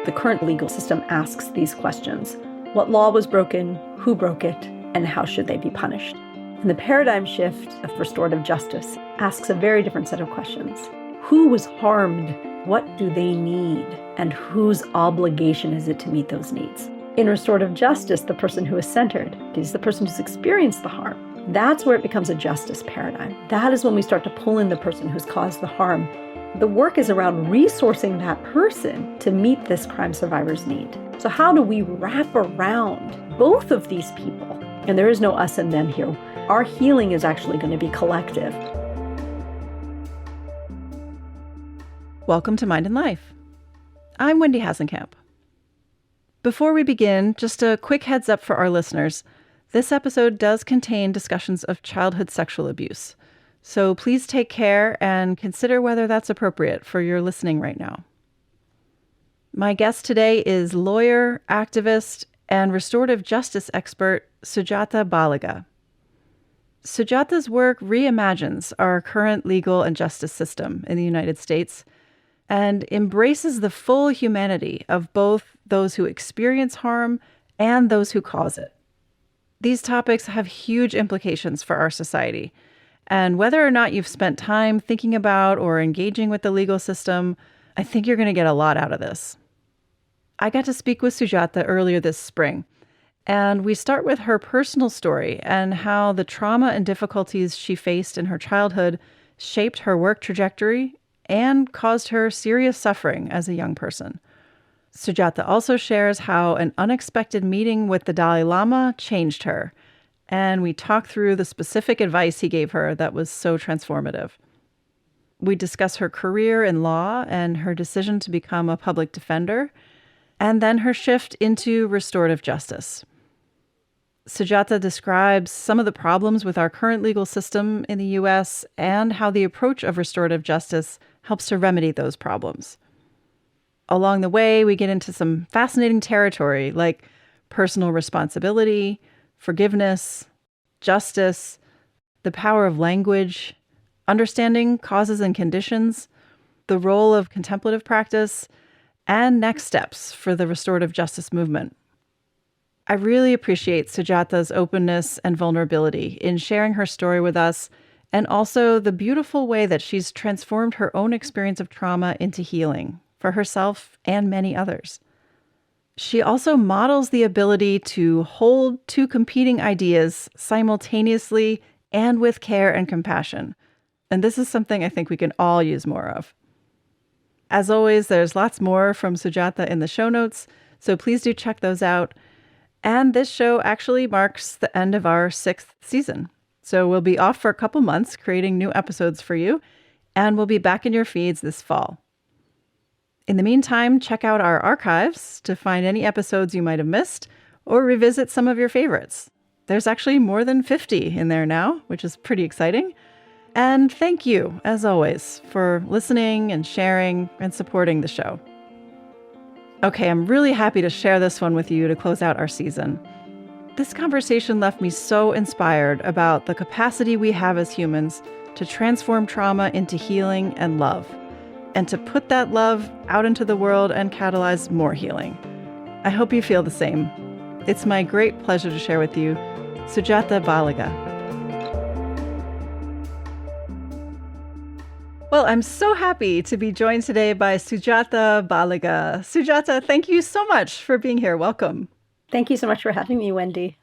The current legal system asks these questions. What law was broken, who broke it, and how should they be punished? And the paradigm shift of restorative justice asks a very different set of questions. Who was harmed? What do they need? And whose obligation is it to meet those needs? In restorative justice, the person who is centered is the person who's experienced the harm. That's where it becomes a justice paradigm. That is when we start to pull in the person who's caused the harm. The work is around resourcing that person to meet this crime survivor's need. So how do we wrap around both of these people? And there is no us and them here. Our healing is actually going to be collective. Welcome to Mind and Life. I'm Wendy Hasenkamp. Before we begin, just a quick heads up for our listeners. This episode does contain discussions of childhood sexual abuse. So please take care and consider whether that's appropriate for your listening right now. My guest today is lawyer, activist, and restorative justice expert Sujatha Baliga. Sujatha's work reimagines our current legal and justice system in the United States and embraces the full humanity of both those who experience harm and those who cause it. These topics have huge implications for our society, and whether or not you've spent time thinking about or engaging with the legal system, I think you're going to get a lot out of this. I got to speak with Sujatha earlier this spring, and we start with her personal story and how the trauma and difficulties she faced in her childhood shaped her work trajectory and caused her serious suffering as a young person. Sujatha also shares how an unexpected meeting with the Dalai Lama changed her, and we talk through the specific advice he gave her that was so transformative. We discuss her career in law and her decision to become a public defender, and then her shift into restorative justice. Sujatha describes some of the problems with our current legal system in the U.S. and how the approach of restorative justice helps to remedy those problems. Along the way, we get into some fascinating territory like personal responsibility, forgiveness, justice, the power of language, understanding causes and conditions, the role of contemplative practice, and next steps for the restorative justice movement. I really appreciate Sujatha's openness and vulnerability in sharing her story with us, and also the beautiful way that she's transformed her own experience of trauma into healing for herself and many others. She also models the ability to hold two competing ideas simultaneously and with care and compassion. And this is something I think we can all use more of. As always, there's lots more from Sujatha in the show notes, so please do check those out. And this show actually marks the end of our 6th season. So we'll be off for a couple months creating new episodes for you, and we'll be back in your feeds this fall. In the meantime, check out our archives to find any episodes you might have missed or revisit some of your favorites. There's actually more than 50 in there now, which is pretty exciting. And thank you, as always, for listening and sharing and supporting the show. Okay, I'm really happy to share this one with you to close out our season. This conversation left me so inspired about the capacity we have as humans to transform trauma into healing and love, and to put that love out into the world and catalyze more healing. I hope you feel the same. It's my great pleasure to share with you Sujatha Baliga. Well, I'm so happy to be joined today by Sujatha Baliga. Sujatha, thank you so much for being here. Welcome. Thank you so much for having me, Wendy.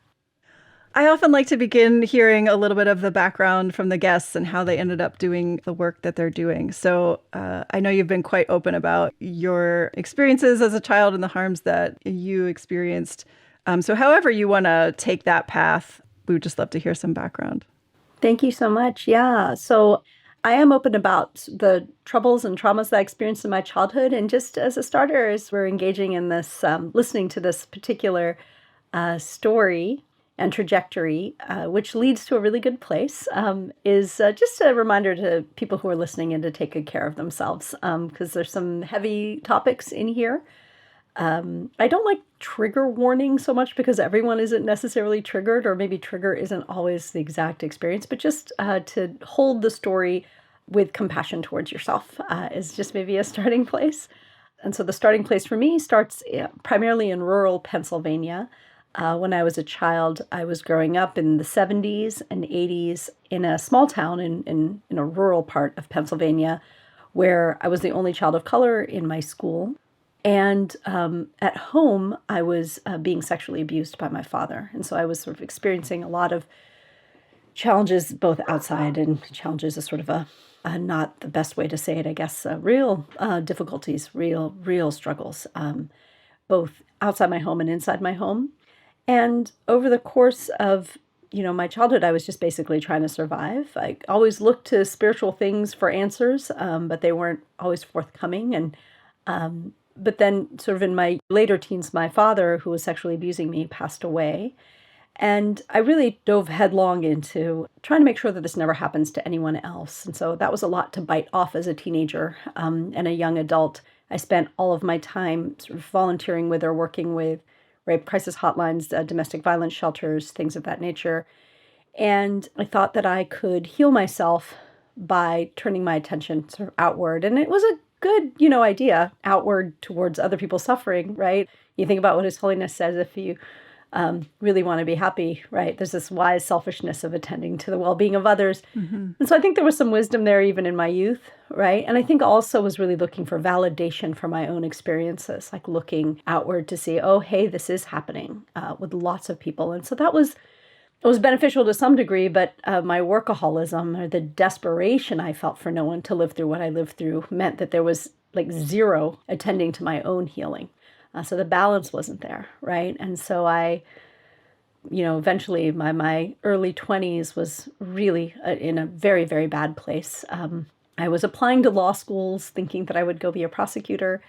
I often like to begin hearing a little bit of the background from the guests and how they ended up doing the work that they're doing. So I know you've been quite open about your experiences as a child and the harms that you experienced. So however you want to take that path, we would just love to hear some background. Thank you so much. Yeah. So I am open about the troubles and traumas that I experienced in my childhood. And just as a starter, as we're engaging in this, listening to this particular story and trajectory, which leads to a really good place, is just a reminder to people who are listening and to take good care of themselves, because there's some heavy topics in here. I don't like trigger warning so much because everyone isn't necessarily triggered, or maybe trigger isn't always the exact experience, but just to hold the story with compassion towards yourself is just maybe a starting place. And so the starting place for me starts primarily in rural Pennsylvania. When I was a child, I was growing up in the 70s and 80s in a small town in a rural part of Pennsylvania where I was the only child of color in my school. And at home, I was being sexually abused by my father. And so I was sort of experiencing a lot of challenges, both outside and challenges is sort of not the best way to say it, I guess, real difficulties, real struggles, both outside my home and inside my home. And over the course of, my childhood, I was just basically trying to survive. I always looked to spiritual things for answers, but they weren't always forthcoming. And but then sort of in my later teens, my father, who was sexually abusing me, passed away. And I really dove headlong into trying to make sure that this never happens to anyone else. And so that was a lot to bite off as a teenager and a young adult. I spent all of my time sort of volunteering with or working with rape crisis hotlines, domestic violence shelters, things of that nature. And I thought that I could heal myself by turning my attention sort of outward. And it was a good, idea, outward towards other people's suffering, right? You think about what His Holiness says, if you really want to be happy, right? There's this wise selfishness of attending to the well-being of others. Mm-hmm. And so I think there was some wisdom there even in my youth, right? And I think also was really looking for validation for my own experiences, like looking outward to see, oh, hey, this is happening with lots of people. And so it was beneficial to some degree, but my workaholism or the desperation I felt for no one to live through what I lived through meant that there was like zero attending to my own healing. So the balance wasn't there, right? And so I, eventually my early 20s was really in a very, very bad place. I was applying to law schools thinking that I would go be a prosecutor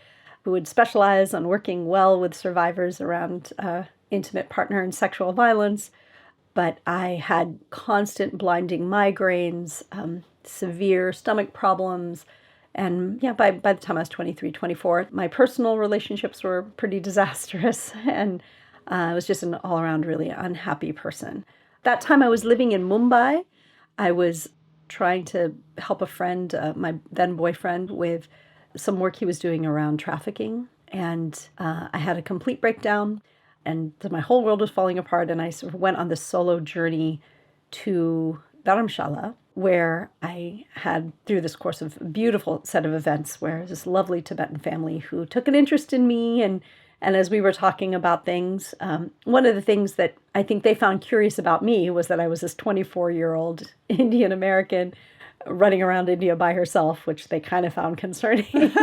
who would specialize on working well with survivors around intimate partner and sexual violence. But I had constant blinding migraines, severe stomach problems. And by the time I was 23, 24, my personal relationships were pretty disastrous. And I was just an all-around really unhappy person. That time I was living in Mumbai. I was trying to help a friend, my then boyfriend, with some work he was doing around trafficking. And I had a complete breakdown. And my whole world was falling apart. And I sort of went on this solo journey to Dharamshala, where I had, through this course of a beautiful set of events, where this lovely Tibetan family who took an interest in me. And as we were talking about things, one of the things that I think they found curious about me was that I was this 24-year-old Indian American running around India by herself, which they kind of found concerning.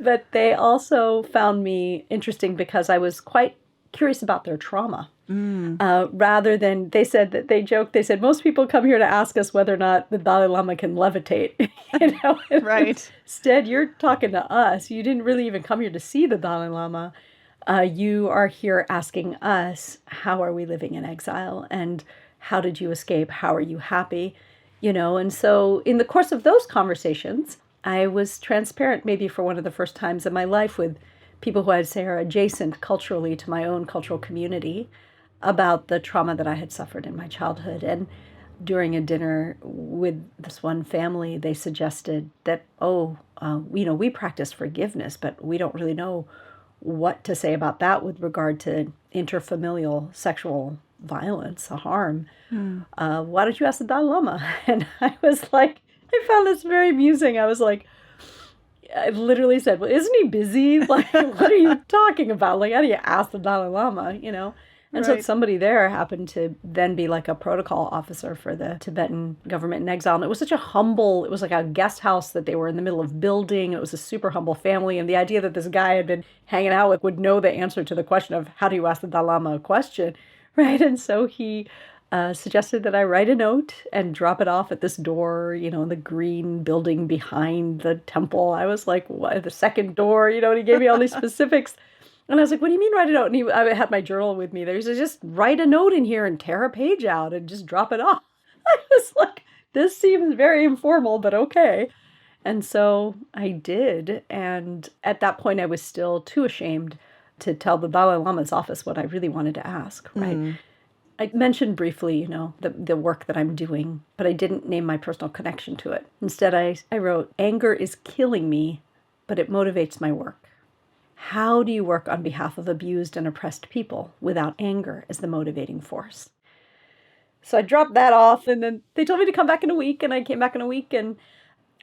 But they also found me interesting because I was quite curious about their trauma. Rather than, they joked, they said, most people come here to ask us whether or not the Dalai Lama can levitate. Right. Instead, you're talking to us. You didn't really even come here to see the Dalai Lama. You are here asking us, how are we living in exile? And how did you escape? How are you happy? And so in the course of those conversations, I was transparent maybe for one of the first times in my life with people who I'd say are adjacent culturally to my own cultural community about the trauma that I had suffered in my childhood. And during a dinner with this one family, they suggested that, we practice forgiveness, but we don't really know what to say about that with regard to interfamilial sexual violence, a harm. Why don't you ask the Dalai Lama? And I was like, I found this very amusing. I was like, I literally said, well, isn't he busy? Like, what are you talking about? Like, how do you ask the Dalai Lama, And right. So somebody there happened to then be like a protocol officer for the Tibetan government in exile. And it was such it was like a guest house that they were in the middle of building. It was a super humble family. And the idea that this guy had been hanging out with would know the answer to the question of how do you ask the Dalai Lama a question, right? And so he suggested that I write a note and drop it off at this door, in the green building behind the temple. I was like, what, the second door, and he gave me all these specifics. And I was like, what do you mean write a note? And I had my journal with me there. He said, just write a note in here and tear a page out and just drop it off. I was like, this seems very informal, but okay. And so I did. And at that point, I was still too ashamed to tell the Dalai Lama's office what I really wanted to ask, right? I mentioned briefly, the work that I'm doing, but I didn't name my personal connection to it. Instead, I wrote, anger is killing me, but it motivates my work. How do you work on behalf of abused and oppressed people without anger as the motivating force? So I dropped that off, and then they told me to come back in a week, and I came back in a week, and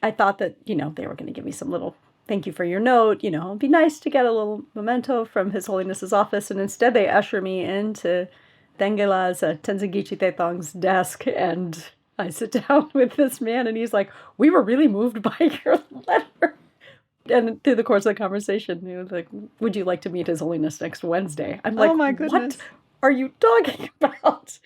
I thought that, they were going to give me some little thank you for your note, it'd be nice to get a little memento from His Holiness's office, and instead they usher me into Dengela's Tenzin Gyatso Tethong's desk, and I sit down with this man, and he's like, "We were really moved by your letter." And through the course of the conversation, he was like, "Would you like to meet His Holiness next Wednesday?" I'm like, Oh my goodness. "What are you talking about?"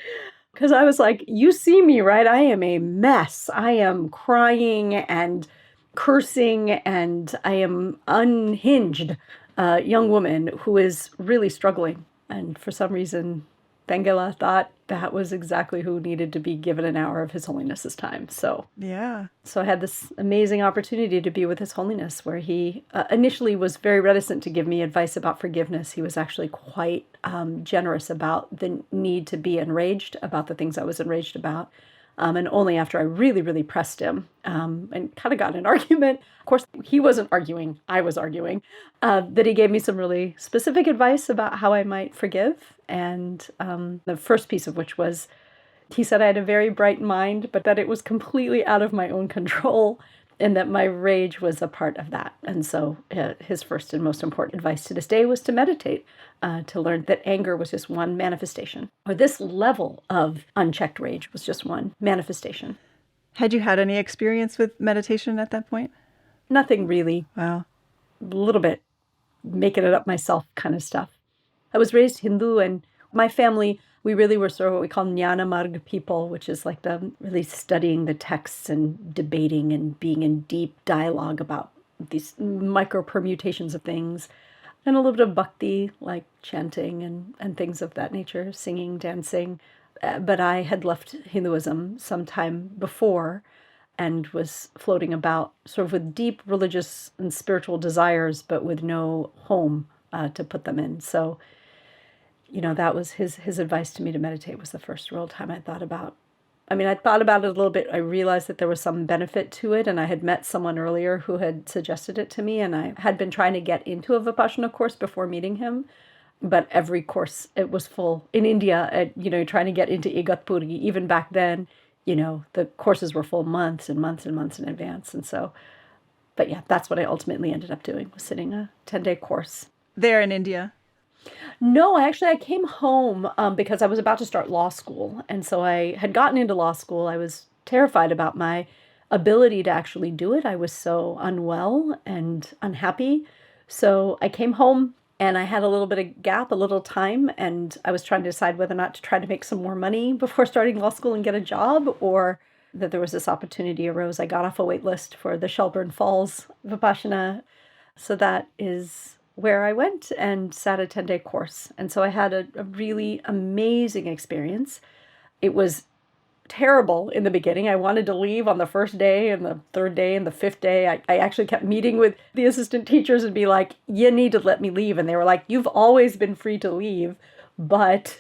Because I was like, "You see me, right? I am a mess. I am crying and cursing, and I am unhinged young woman who is really struggling." And for some reason, Bengala thought that was exactly who needed to be given an hour of His Holiness's time. So I had this amazing opportunity to be with His Holiness, where he initially was very reticent to give me advice about forgiveness. He was actually quite generous about the need to be enraged about the things I was enraged about. And only after I really, really pressed him and kind of got in an argument, of course, he wasn't arguing, I was arguing, that he gave me some really specific advice about how I might forgive. And the first piece of which was, he said I had a very bright mind, but that it was completely out of my own control, and that my rage was a part of that. And so his first and most important advice to this day was to meditate, to learn that anger was just one manifestation, or this level of unchecked rage was just one manifestation. Had you had any experience with meditation at that point? Nothing really. Wow. A little bit making it up myself kind of stuff. I was raised Hindu, and my family, we really were sort of what we call Jnana Marg people, which is like the really studying the texts and debating and being in deep dialogue about these micro permutations of things, and a little bit of bhakti, like chanting and things of that nature, singing, dancing. But I had left Hinduism some time before and was floating about sort of with deep religious and spiritual desires, but with no home to put them in. So that was his advice to me to meditate was the first real time I thought about. I thought about it a little bit. I realized that there was some benefit to it, and I had met someone earlier who had suggested it to me, and I had been trying to get into a Vipassana course before meeting him, but every course, it was full. In India, trying to get into Igatpuri, even back then, the courses were full months and months and months in advance. And so, but yeah, that's what I ultimately ended up doing, was sitting a 10-day course. There in India? No, I came home because I was about to start law school. And so I had gotten into law school. I was terrified about my ability to actually do it. I was so unwell and unhappy. So I came home and I had a little bit of gap, a little time, and I was trying to decide whether or not to try to make some more money before starting law school and get a job, or that there was this opportunity arose. I got off a wait list for the Shelburne Falls Vipassana. So that is where I went and sat a 10-day course. And so I had a really amazing experience. It was terrible in the beginning. I wanted to leave on the first day and the third day and the fifth day. I actually kept meeting with the assistant teachers and be like, "You need to let me leave." And they were like, "You've always been free to leave, but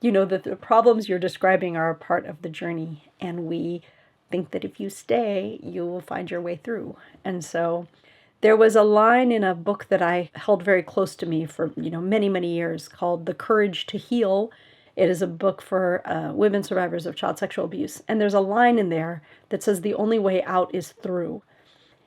the problems you're describing are a part of the journey. And we think that if you stay, you will find your way through." And so there was a line in a book that I held very close to me for, many, many years, called The Courage to Heal. It is a book for women survivors of child sexual abuse. And there's a line in there that says, "The only way out is through."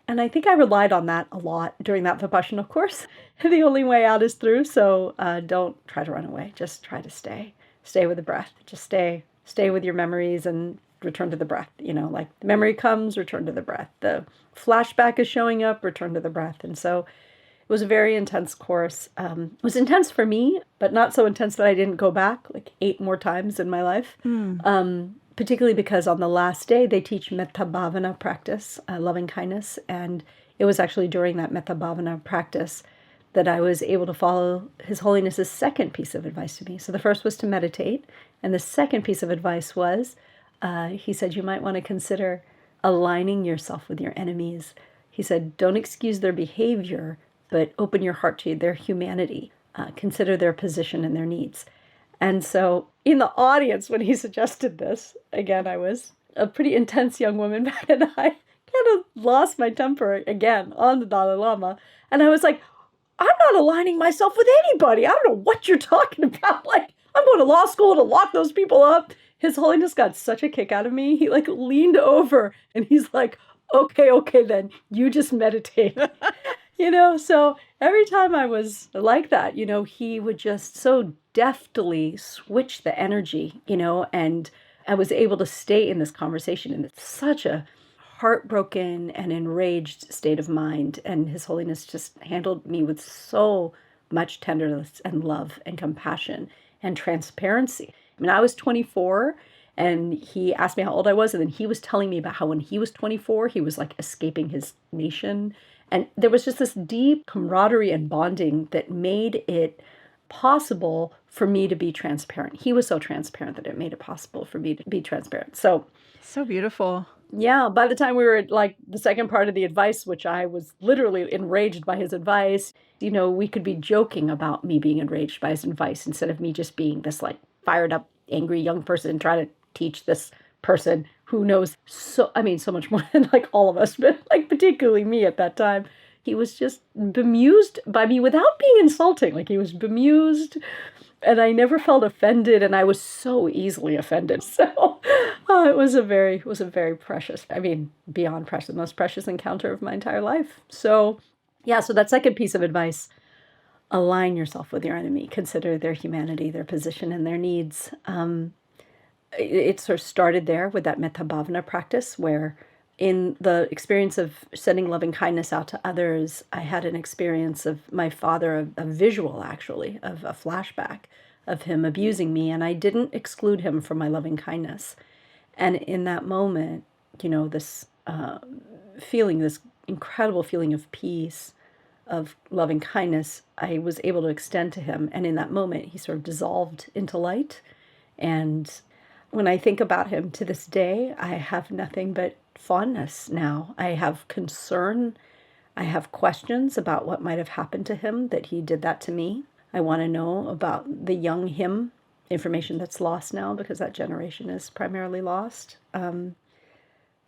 And I think I relied on that a lot during that Vipassana course. The only way out is through. So don't try to run away. Just try to stay. Stay with the breath. Just stay with your memories and return to the breath. Like the memory comes, return to the breath. The flashback is showing up, return to the breath. And so it was a very intense course. It was intense for me, but not so intense that I didn't go back like 8 more times in my life. Particularly because on the last day, they teach metta bhavana practice, loving kindness. And it was actually during that metta bhavana practice that I was able to follow His Holiness's second piece of advice to me. So the first was to meditate. And the second piece of advice was, he said, you might want to consider aligning yourself with your enemies. He said, don't excuse their behavior, but open your heart to their humanity. Consider their position and their needs. And so in the audience, when he suggested this, again, I was a pretty intense young woman back, and I kind of lost my temper again on the Dalai Lama. And I was like, I'm not aligning myself with anybody. I don't know what you're talking about. Like, I'm going to law school to lock those people up. His Holiness got such a kick out of me. He like leaned over and he's like, okay, then you just meditate. So every time I was like that, he would just so deftly switch the energy, and I was able to stay in this conversation in such a heartbroken and enraged state of mind. And His Holiness just handled me with so much tenderness and love and compassion and transparency. I mean, I was 24 and he asked me how old I was. And then he was telling me about how when he was 24, he was like escaping his nation. And there was just this deep camaraderie and bonding that made it possible for me to be transparent. He was so transparent that it made it possible for me to be transparent. So beautiful. Yeah, by the time we were at like the second part of the advice, which I was literally enraged by his advice, we could be joking about me being enraged by his advice instead of me just being this like fired up, angry young person trying to teach this person who knows so much more than like all of us, but like particularly me at that time. He was just bemused by me without being insulting. Like he was bemused and I never felt offended, and I was so easily offended. So it was a very precious, beyond precious, the most precious encounter of my entire life. So yeah, so that second piece of advice, align yourself with your enemy, consider their humanity, their position, and their needs. It sort of started there with that metta bhavana practice, where in the experience of sending loving kindness out to others, I had an experience of my father, a visual actually, of a flashback of him abusing me, and I didn't exclude him from my loving kindness. And in that moment, this feeling, this incredible feeling of peace, of loving kindness, I was able to extend to him. And in that moment, he sort of dissolved into light. And when I think about him to this day, I have nothing but fondness now. I have concern. I have questions about what might have happened to him that he did that to me. I want to know about the young him, information that's lost now because that generation is primarily lost.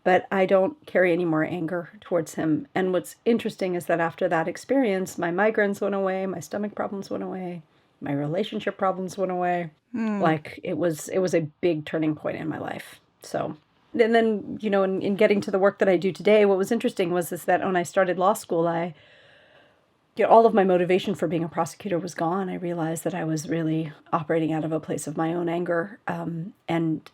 But I don't carry any more anger towards him. And what's interesting is that after that experience, my migraines went away, my stomach problems went away, my relationship problems went away. Like it was a big turning point in my life. So, and then, in getting to the work that I do today, what was interesting was that when I started law school, all of my motivation for being a prosecutor was gone. I realized that I was really operating out of a place of my own anger, and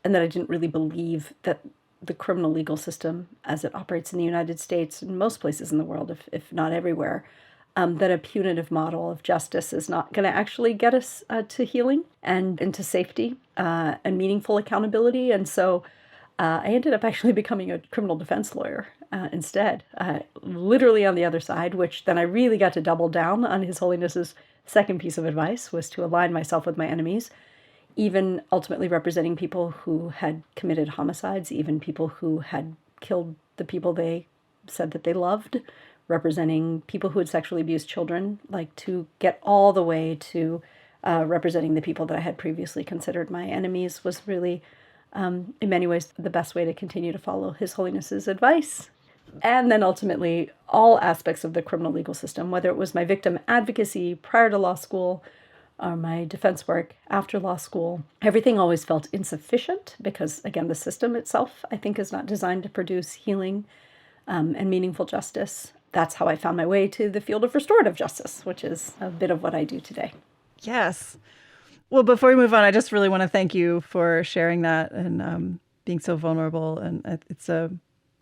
that I didn't really believe that the criminal legal system, as it operates in the United States and most places in the world, if not everywhere, that a punitive model of justice is not going to actually get us to healing and into safety and meaningful accountability. And so I ended up actually becoming a criminal defense lawyer instead, literally on the other side, which then I really got to double down on His Holiness's second piece of advice, was to align myself with my enemies, even ultimately representing people who had committed homicides, even people who had killed the people they said that they loved, representing people who had sexually abused children, like to get all the way to representing the people that I had previously considered my enemies, was really, in many ways, the best way to continue to follow His Holiness's advice. And then ultimately, all aspects of the criminal legal system, whether it was my victim advocacy prior to law school or my defense work after law school, everything always felt insufficient because, again, the system itself, I think, is not designed to produce healing and meaningful justice. That's how I found my way to the field of restorative justice, which is a bit of what I do today. Yes. Well, before we move on, I just really want to thank you for sharing that and being so vulnerable. And it's a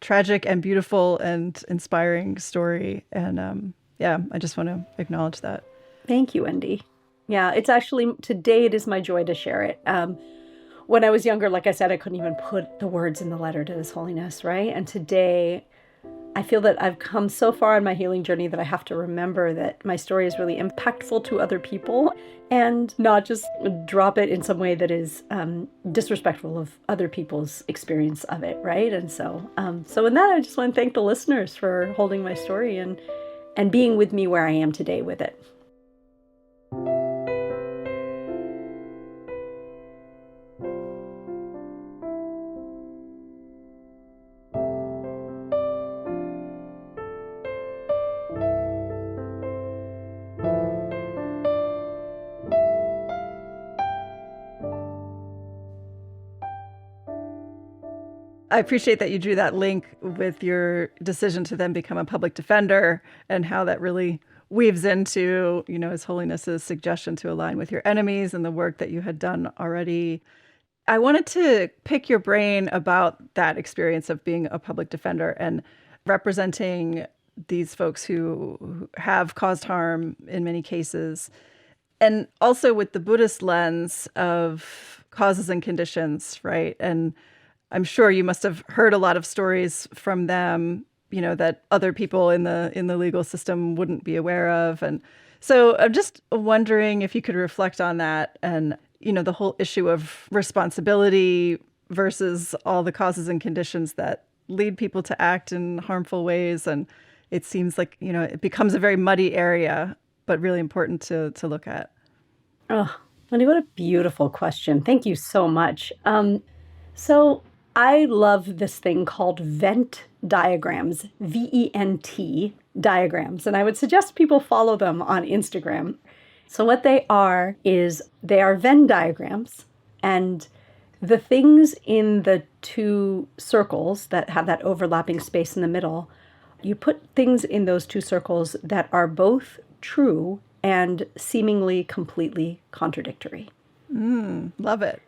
tragic and beautiful and inspiring story. And I just want to acknowledge that. Thank you, Wendy. Yeah, it's actually, today it is my joy to share it. When I was younger, like I said, I couldn't even put the words in the letter to His Holiness, right? And today, I feel that I've come so far on my healing journey that I have to remember that my story is really impactful to other people and not just drop it in some way that is disrespectful of other people's experience of it, right? And so in that, I just want to thank the listeners for holding my story and being with me where I am today with it. I appreciate that you drew that link with your decision to then become a public defender and how that really weaves into, His Holiness's suggestion to align with your enemies and the work that you had done already. I wanted to pick your brain about that experience of being a public defender and representing these folks who have caused harm in many cases. And also with the Buddhist lens of causes and conditions, right? And I'm sure you must have heard a lot of stories from them, that other people in the legal system wouldn't be aware of. And so I'm just wondering if you could reflect on that and, the whole issue of responsibility versus all the causes and conditions that lead people to act in harmful ways. And it seems like, it becomes a very muddy area, but really important to look at. Oh, Wendy, what a beautiful question. Thank you so much. So I love this thing called Vent diagrams, VENT diagrams, and I would suggest people follow them on Instagram. So what they are is they are Venn diagrams, and the things in the two circles that have that overlapping space in the middle, you put things in those two circles that are both true and seemingly completely contradictory. Love it.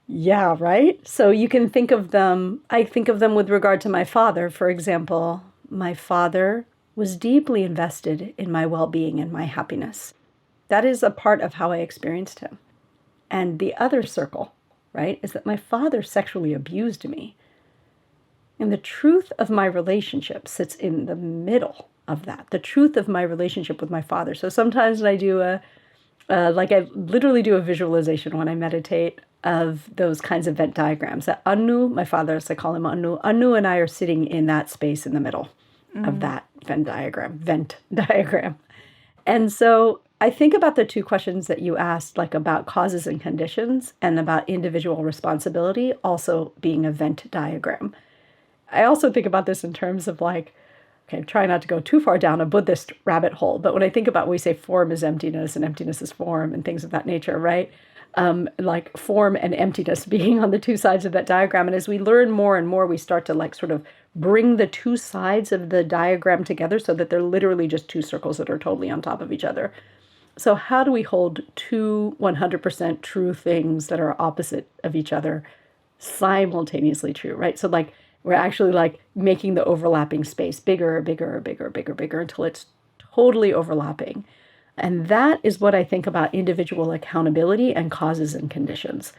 Yeah, right? So you can think of them, I think of them with regard to my father, for example. My father was deeply invested in my well-being and my happiness. That is a part of how I experienced him. And the other circle, right, is that my father sexually abused me. And the truth of my relationship sits in the middle of that, the truth of my relationship with my father. So sometimes when I do I literally do a visualization when I meditate of those kinds of Venn diagrams. That Anu, my father, as I call him Anu and I are sitting in that space in the middle of that Venn diagram. And so I think about the two questions that you asked, like about causes and conditions and about individual responsibility, also being a Venn diagram. I also think about this in terms of like, okay, try not to go too far down a Buddhist rabbit hole, but when I think about, we say form is emptiness and emptiness is form and things of that nature, right? Like form and emptiness being on the two sides of that diagram. And as we learn more and more, we start to like sort of bring the two sides of the diagram together so that they're literally just two circles that are totally on top of each other. So how do we hold two 100% true things that are opposite of each other simultaneously true, right? So like we're actually like making the overlapping space bigger until it's totally overlapping. And that is what I think about individual accountability and causes and conditions.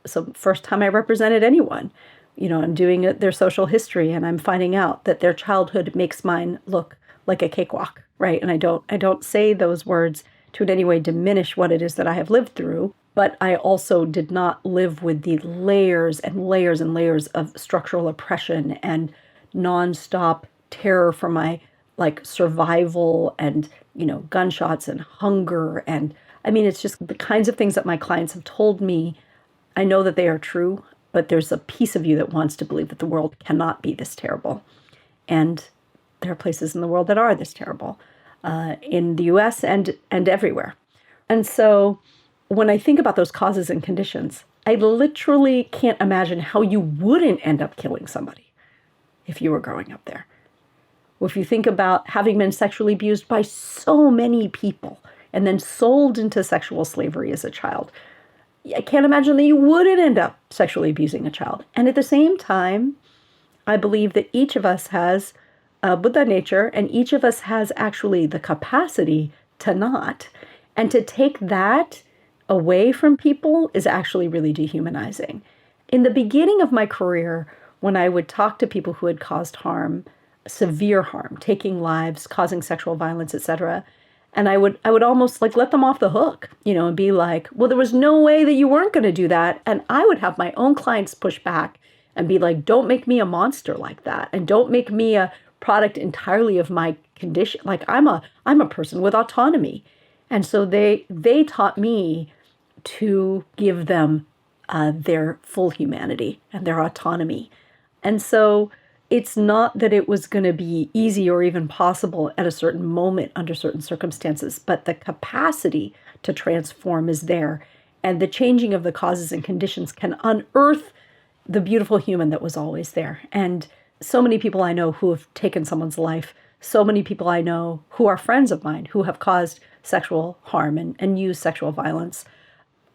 So first time I represented anyone, I'm doing their social history and I'm finding out that their childhood makes mine look like a cakewalk, right? And I don't say those words to in any way diminish what it is that I have lived through, but I also did not live with the layers and layers and layers of structural oppression and nonstop terror for my like survival and, gunshots and hunger. And I mean, it's just the kinds of things that my clients have told me. I know that they are true, but there's a piece of you that wants to believe that the world cannot be this terrible. And there are places in the world that are this terrible, in the US and everywhere. And so when I think about those causes and conditions, I literally can't imagine how you wouldn't end up killing somebody if you were growing up there. Or if you think about having been sexually abused by so many people and then sold into sexual slavery as a child, I can't imagine that you wouldn't end up sexually abusing a child. And at the same time, I believe that each of us has a Buddha nature and each of us has actually the capacity to not. And to take that away from people is actually really dehumanizing. In the beginning of my career, when I would talk to people who had caused harm, severe harm, taking lives, causing sexual violence, etc., and I would almost like let them off the hook, and be like, well, there was no way that you weren't going to do that. And I would have my own clients push back and be like, don't make me a monster like that. And don't make me a product entirely of my condition. Like I'm a person with autonomy. And so they taught me to give them their full humanity and their autonomy. And so it's not that it was going to be easy or even possible at a certain moment under certain circumstances, but the capacity to transform is there. And the changing of the causes and conditions can unearth the beautiful human that was always there. And so many people I know who have taken someone's life, so many people I know who are friends of mine who have caused sexual harm and used sexual violence.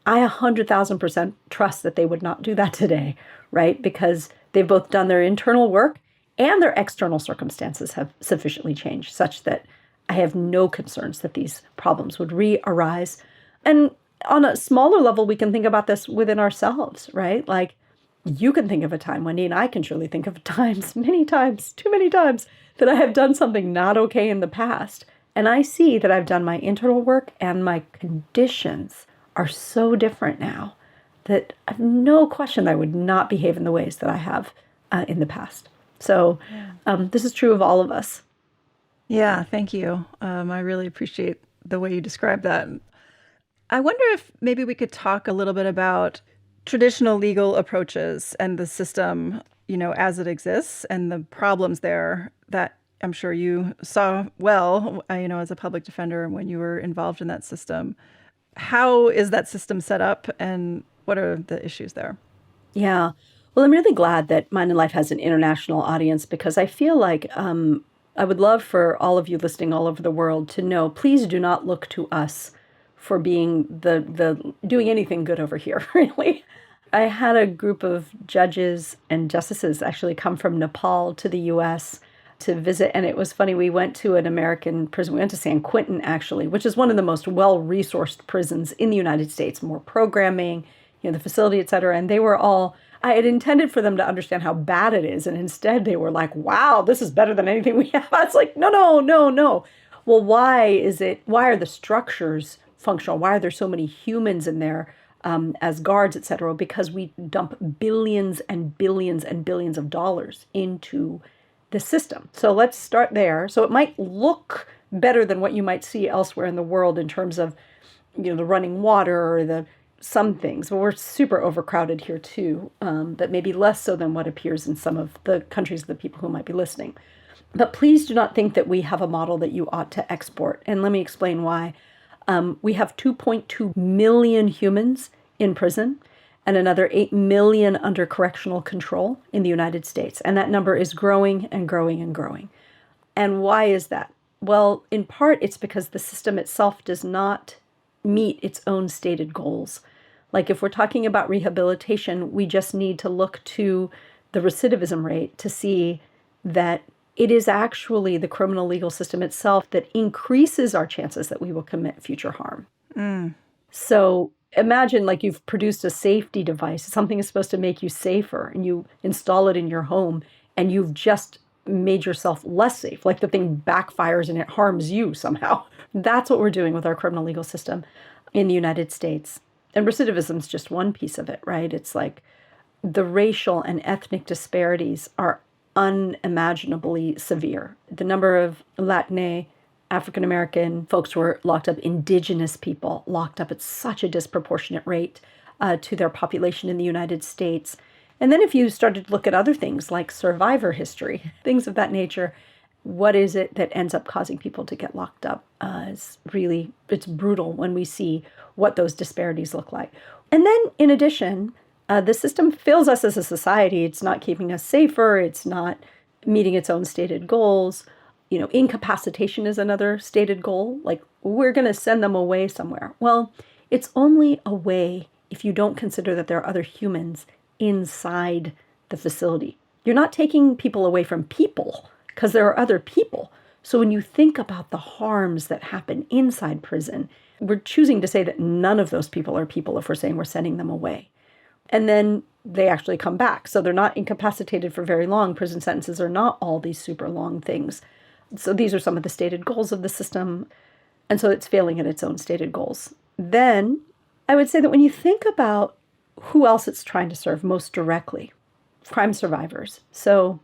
I 100,000% trust that they would not do that today, right? Because they've both done their internal work and their external circumstances have sufficiently changed such that I have no concerns that these problems would re-arise. And on a smaller level, we can think about this within ourselves, right? Like, you can think of a time, Wendy, and I can surely think of times, many times, too many times, that I have done something not okay in the past. And I see that I've done my internal work and my conditions are so different now that I have no question that I would not behave in the ways that I have in the past. So this is true of all of us. Yeah, thank you. I really appreciate the way you described that. I wonder if maybe we could talk a little bit about traditional legal approaches and the system, as it exists and the problems there that I'm sure you saw well, as a public defender when you were involved in that system. How is that system set up and what are the issues there? Yeah. Well, I'm really glad that Mind and Life has an international audience because I feel like I would love for all of you listening all over the world to know, please do not look to us for being the doing anything good over here, really. I had a group of judges and justices actually come from Nepal to the US to visit. And it was funny, we went to an American prison. We went to San Quentin, actually, which is one of the most well-resourced prisons in the United States, more programming, the facility, et cetera. And they were all, I had intended for them to understand how bad it is. And instead they were like, wow, this is better than anything we have. I was like, no. Well, why are the structures functional? Why are there so many humans in there as guards, et cetera? Because we dump billions and billions and billions of dollars into the system. So let's start there. So it might look better than what you might see elsewhere in the world in terms of, the running water or some things. But we're super overcrowded here too, but maybe less so than what appears in some of the countries of the people who might be listening. But please do not think that we have a model that you ought to export. And let me explain why. We have 2.2 million humans in prison and another 8 million under correctional control in the United States. And that number is growing and growing and growing. And why is that? Well, in part, it's because the system itself does not meet its own stated goals. Like if we're talking about rehabilitation, we just need to look to the recidivism rate to see that it is actually the criminal legal system itself that increases our chances that we will commit future harm. So imagine like you've produced a safety device. Something is supposed to make you safer and you install it in your home and you've just made yourself less safe. Like the thing backfires and it harms you somehow. That's what we're doing with our criminal legal system in the United States. And recidivism is just one piece of it, right? It's like the racial and ethnic disparities are unimaginably severe. The number of Latina, African American folks who were locked up, indigenous people locked up at such a disproportionate rate to their population in the United States. And then if you started to look at other things like survivor history, things of that nature, what is it that ends up causing people to get locked up? It's brutal when we see what those disparities look like. And then in addition, the system fails us as a society. It's not keeping us safer. It's not meeting its own stated goals. Incapacitation is another stated goal. Like, we're going to send them away somewhere. Well, it's only a way if you don't consider that there are other humans inside the facility. You're not taking people away from people because there are other people. So when you think about the harms that happen inside prison, we're choosing to say that none of those people are people if we're saying we're sending them away. And then they actually come back. So they're not incapacitated for very long. Prison sentences are not all these super long things. So these are some of the stated goals of the system. And so it's failing at its own stated goals. Then I would say that when you think about who else it's trying to serve most directly, crime survivors. So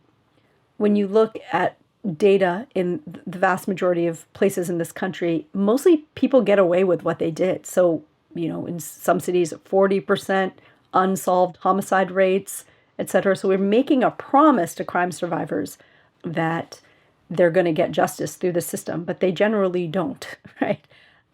when you look at data in the vast majority of places in this country, mostly people get away with what they did. So, in some cities, 40% unsolved homicide rates, et cetera. So we're making a promise to crime survivors that they're going to get justice through the system, but they generally don't, right?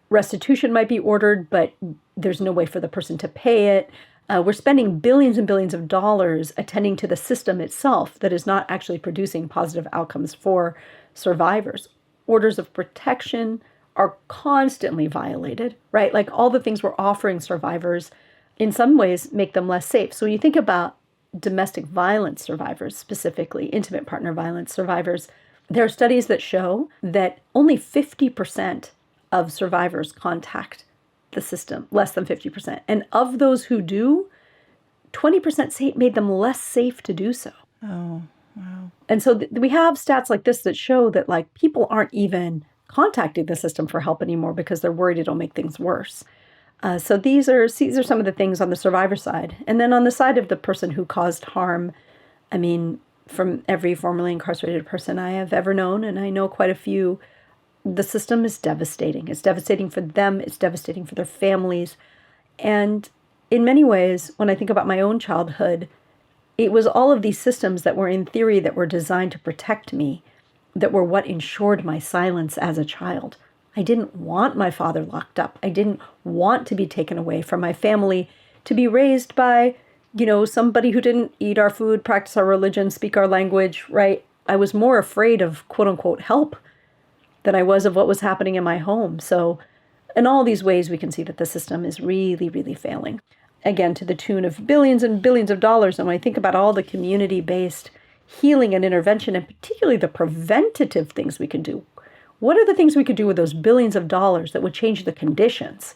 Restitution might be ordered, but there's no way for the person to pay it. We're spending billions and billions of dollars attending to the system itself that is not actually producing positive outcomes for survivors. Orders of protection are constantly violated, right? Like all the things we're offering survivors in some ways make them less safe. So when you think about domestic violence survivors, specifically intimate partner violence survivors, there are studies that show that only 50% of survivors contact the system, less than 50%. And of those who do, 20% made them less safe to do so. Oh, wow. And so we have stats like this that show that like people aren't even contacting the system for help anymore because they're worried it'll make things worse. So these are some of the things on the survivor side. And then on the side of the person who caused harm, I mean, from every formerly incarcerated person I have ever known, and I know quite a few, the system is devastating. It's devastating for them. It's devastating for their families. And in many ways, when I think about my own childhood, it was all of these systems that were in theory that were designed to protect me, that were what ensured my silence as a child. I didn't want my father locked up. I didn't want to be taken away from my family to be raised by, somebody who didn't eat our food, practice our religion, speak our language, right? I was more afraid of quote unquote help than I was of what was happening in my home. So in all these ways, we can see that the system is really, really failing. Again, to the tune of billions and billions of dollars. And when I think about all the community-based healing and intervention, and particularly the preventative things we can do, what are the things we could do with those billions of dollars that would change the conditions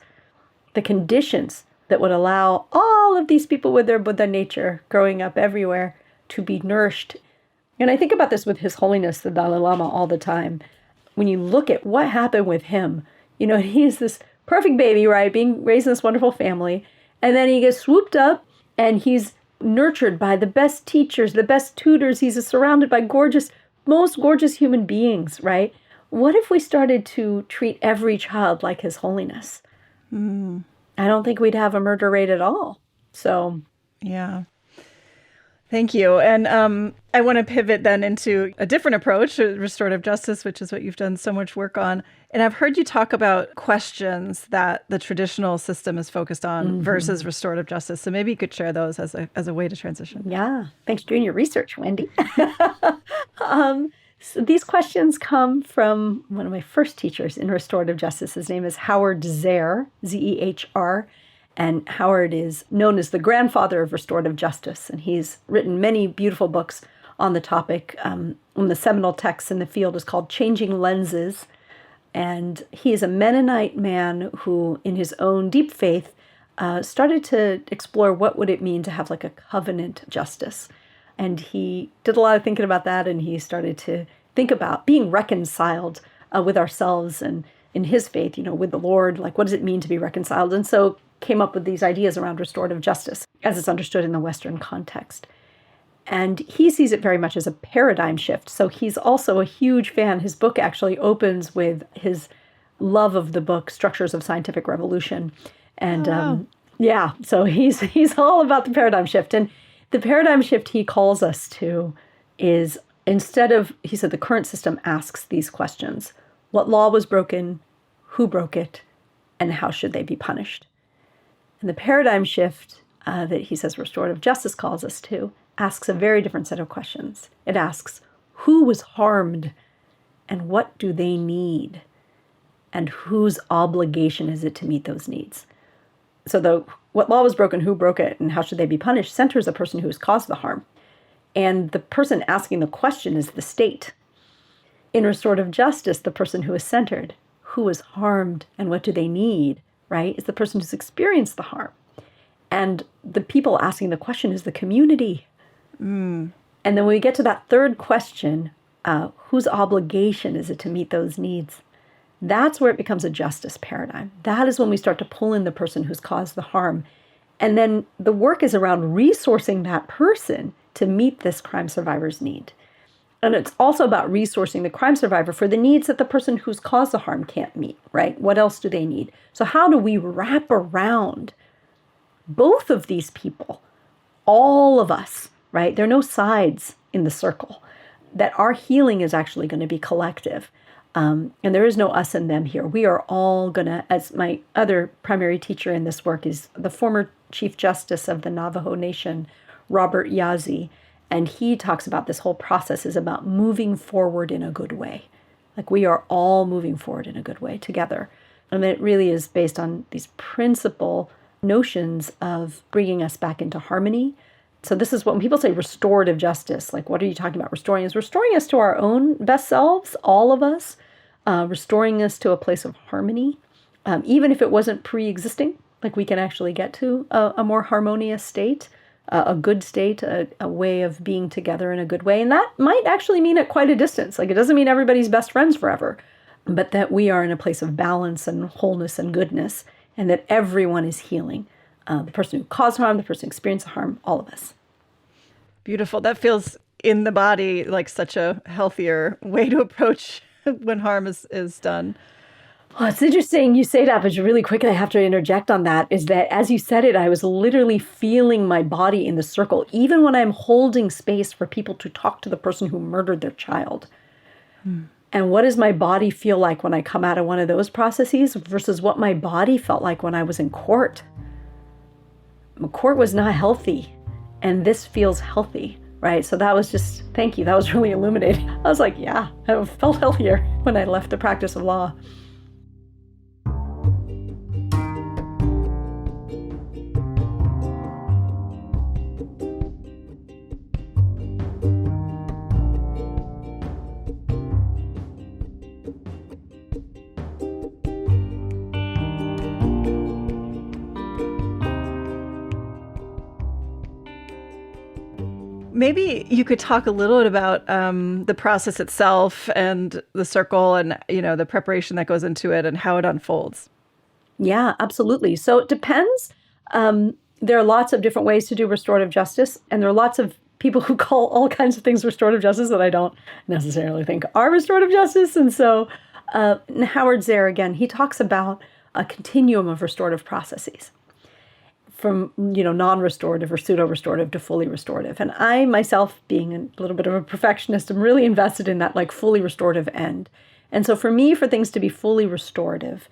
that would allow all of these people with their Buddha nature growing up everywhere to be nourished? And I think about this with His Holiness, the Dalai Lama, all the time. When you look at what happened with him, he's this perfect baby, right, being raised in this wonderful family, and then he gets swooped up and he's nurtured by the best teachers, the best tutors. He's surrounded by most gorgeous human beings, right? What if we started to treat every child like His Holiness? I don't think we'd have a murder rate at all. So, yeah. Thank you. And I want to pivot then into a different approach, restorative justice, which is what you've done so much work on. And I've heard you talk about questions that the traditional system is focused on versus restorative justice. So maybe you could share those as a way to transition. Yeah. Thanks for doing your research, Wendy. So these questions come from one of my first teachers in restorative justice. His name is Howard Zehr, Zehr. And Howard is known as the grandfather of restorative justice. And he's written many beautiful books on the topic. One of the seminal texts in the field is called Changing Lenses. And he is a Mennonite man who, in his own deep faith, started to explore what would it mean to have like a covenant justice. And he did a lot of thinking about that, and he started to think about being reconciled with ourselves and in his faith, with the Lord, like what does it mean to be reconciled? And so came up with these ideas around restorative justice as it's understood in the Western context. And he sees it very much as a paradigm shift. So he's also a huge fan. His book actually opens with his love of the book, Structures of Scientific Revolution. And so he's all about the paradigm shift. And the paradigm shift he calls us to is he said, the current system asks these questions. What law was broken? Who broke it? And how should they be punished? And the paradigm shift that he says restorative justice calls us to asks a very different set of questions. It asks, who was harmed and what do they need? And whose obligation is it to meet those needs? So what law was broken, who broke it, and how should they be punished centers the person who has caused the harm. And the person asking the question is the state. In restorative justice, the person who is centered, who is harmed and what do they need, right, is the person who's experienced the harm. And the people asking the question is the community. And then when we get to that third question, whose obligation is it to meet those needs? That's where it becomes a justice paradigm. That is when we start to pull in the person who's caused the harm. And then the work is around resourcing that person to meet this crime survivor's need. And it's also about resourcing the crime survivor for the needs that the person who's caused the harm can't meet, right? What else do they need? So how do we wrap around both of these people, all of us, right? There are no sides in the circle, that our healing is actually going to be collective. And there is no us and them here. We are all gonna, as my other primary teacher in this work is the former Chief Justice of the Navajo Nation, Robert Yazzie. And he talks about this whole process is about moving forward in a good way. Like we are all moving forward in a good way together. And it really is based on these principal notions of bringing us back into harmony. So this is what when people say restorative justice, like what are you talking about? Restoring us to our own best selves, all of us, restoring us to a place of harmony, even if it wasn't pre-existing, like we can actually get to a more harmonious state, a good state, a way of being together in a good way. And that might actually mean at quite a distance. Like it doesn't mean everybody's best friends forever, but that we are in a place of balance and wholeness and goodness, and that everyone is healing. The person who caused harm, the person who experienced the harm, all of us. Beautiful. That feels in the body like such a healthier way to approach when harm is done. Well, it's interesting you say that, but really quickly I have to interject on that, is that as you said it, I was literally feeling my body in the circle, even when I'm holding space for people to talk to the person who murdered their child. And what does my body feel like when I come out of one of those processes versus what my body felt like when I was in court? Court was not healthy, and this feels healthy, right? So that was just, thank you. That was really illuminating. I was like, yeah, I felt healthier when I left the practice of law. Maybe you could talk a little bit about the process itself and the circle and, the preparation that goes into it and how it unfolds. Yeah, absolutely. So it depends. There are lots of different ways to do restorative justice, and there are lots of people who call all kinds of things restorative justice that I don't necessarily think are restorative justice. And so Howard Zare, again, he talks about a continuum of restorative processes, from non-restorative or pseudo-restorative to fully restorative. And I myself, being a little bit of a perfectionist, am really invested in that like fully restorative end. And so for me, for things to be fully restorative,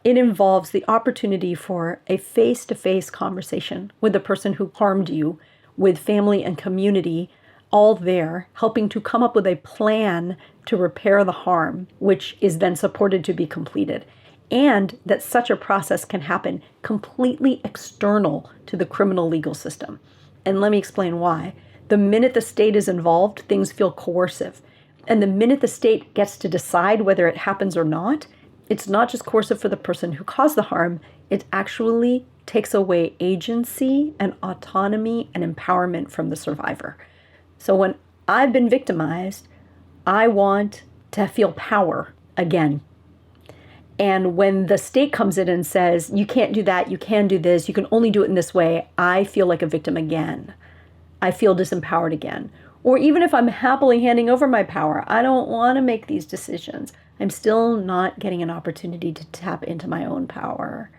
it involves the opportunity for a face-to-face conversation with the person who harmed you, with family and community, all there, helping to come up with a plan to repair the harm, which is then supported to be completed. And that such a process can happen completely external to the criminal legal system. And let me explain why. The minute the state is involved, things feel coercive. And the minute the state gets to decide whether it happens or not, it's not just coercive for the person who caused the harm, it actually takes away agency and autonomy and empowerment from the survivor. So when I've been victimized, I want to feel power again. And when the state comes in and says, you can't do that, you can do this, you can only do it in this way, I feel like a victim again. I feel disempowered again. Or even if I'm happily handing over my power, I don't want to make these decisions. I'm still not getting an opportunity to tap into my own power.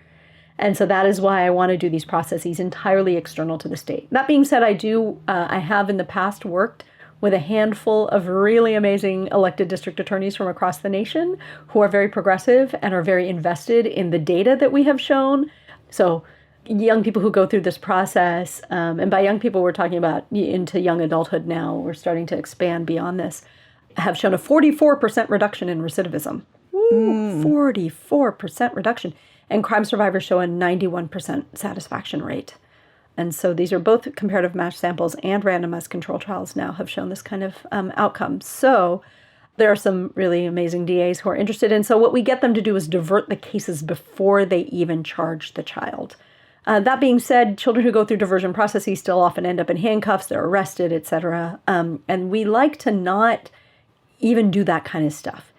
And so that is why I want to do these processes entirely external to the state. That being said, I have in the past worked with a handful of really amazing elected district attorneys from across the nation who are very progressive and are very invested in the data that we have shown. So young people who go through this process, and by young people, we're talking about into young adulthood now, we're starting to expand beyond this, have shown a 44% reduction in recidivism. 44% reduction. And crime survivors show a 91% satisfaction rate. And so these are both comparative match samples and randomized control trials now have shown this kind of outcome. So there are some really amazing DAs who are interested in. So what we get them to do is divert the cases before they even charge the child. That being said, children who go through diversion processes still often end up in handcuffs, they're arrested, etc. And we like to not even do that kind of stuff,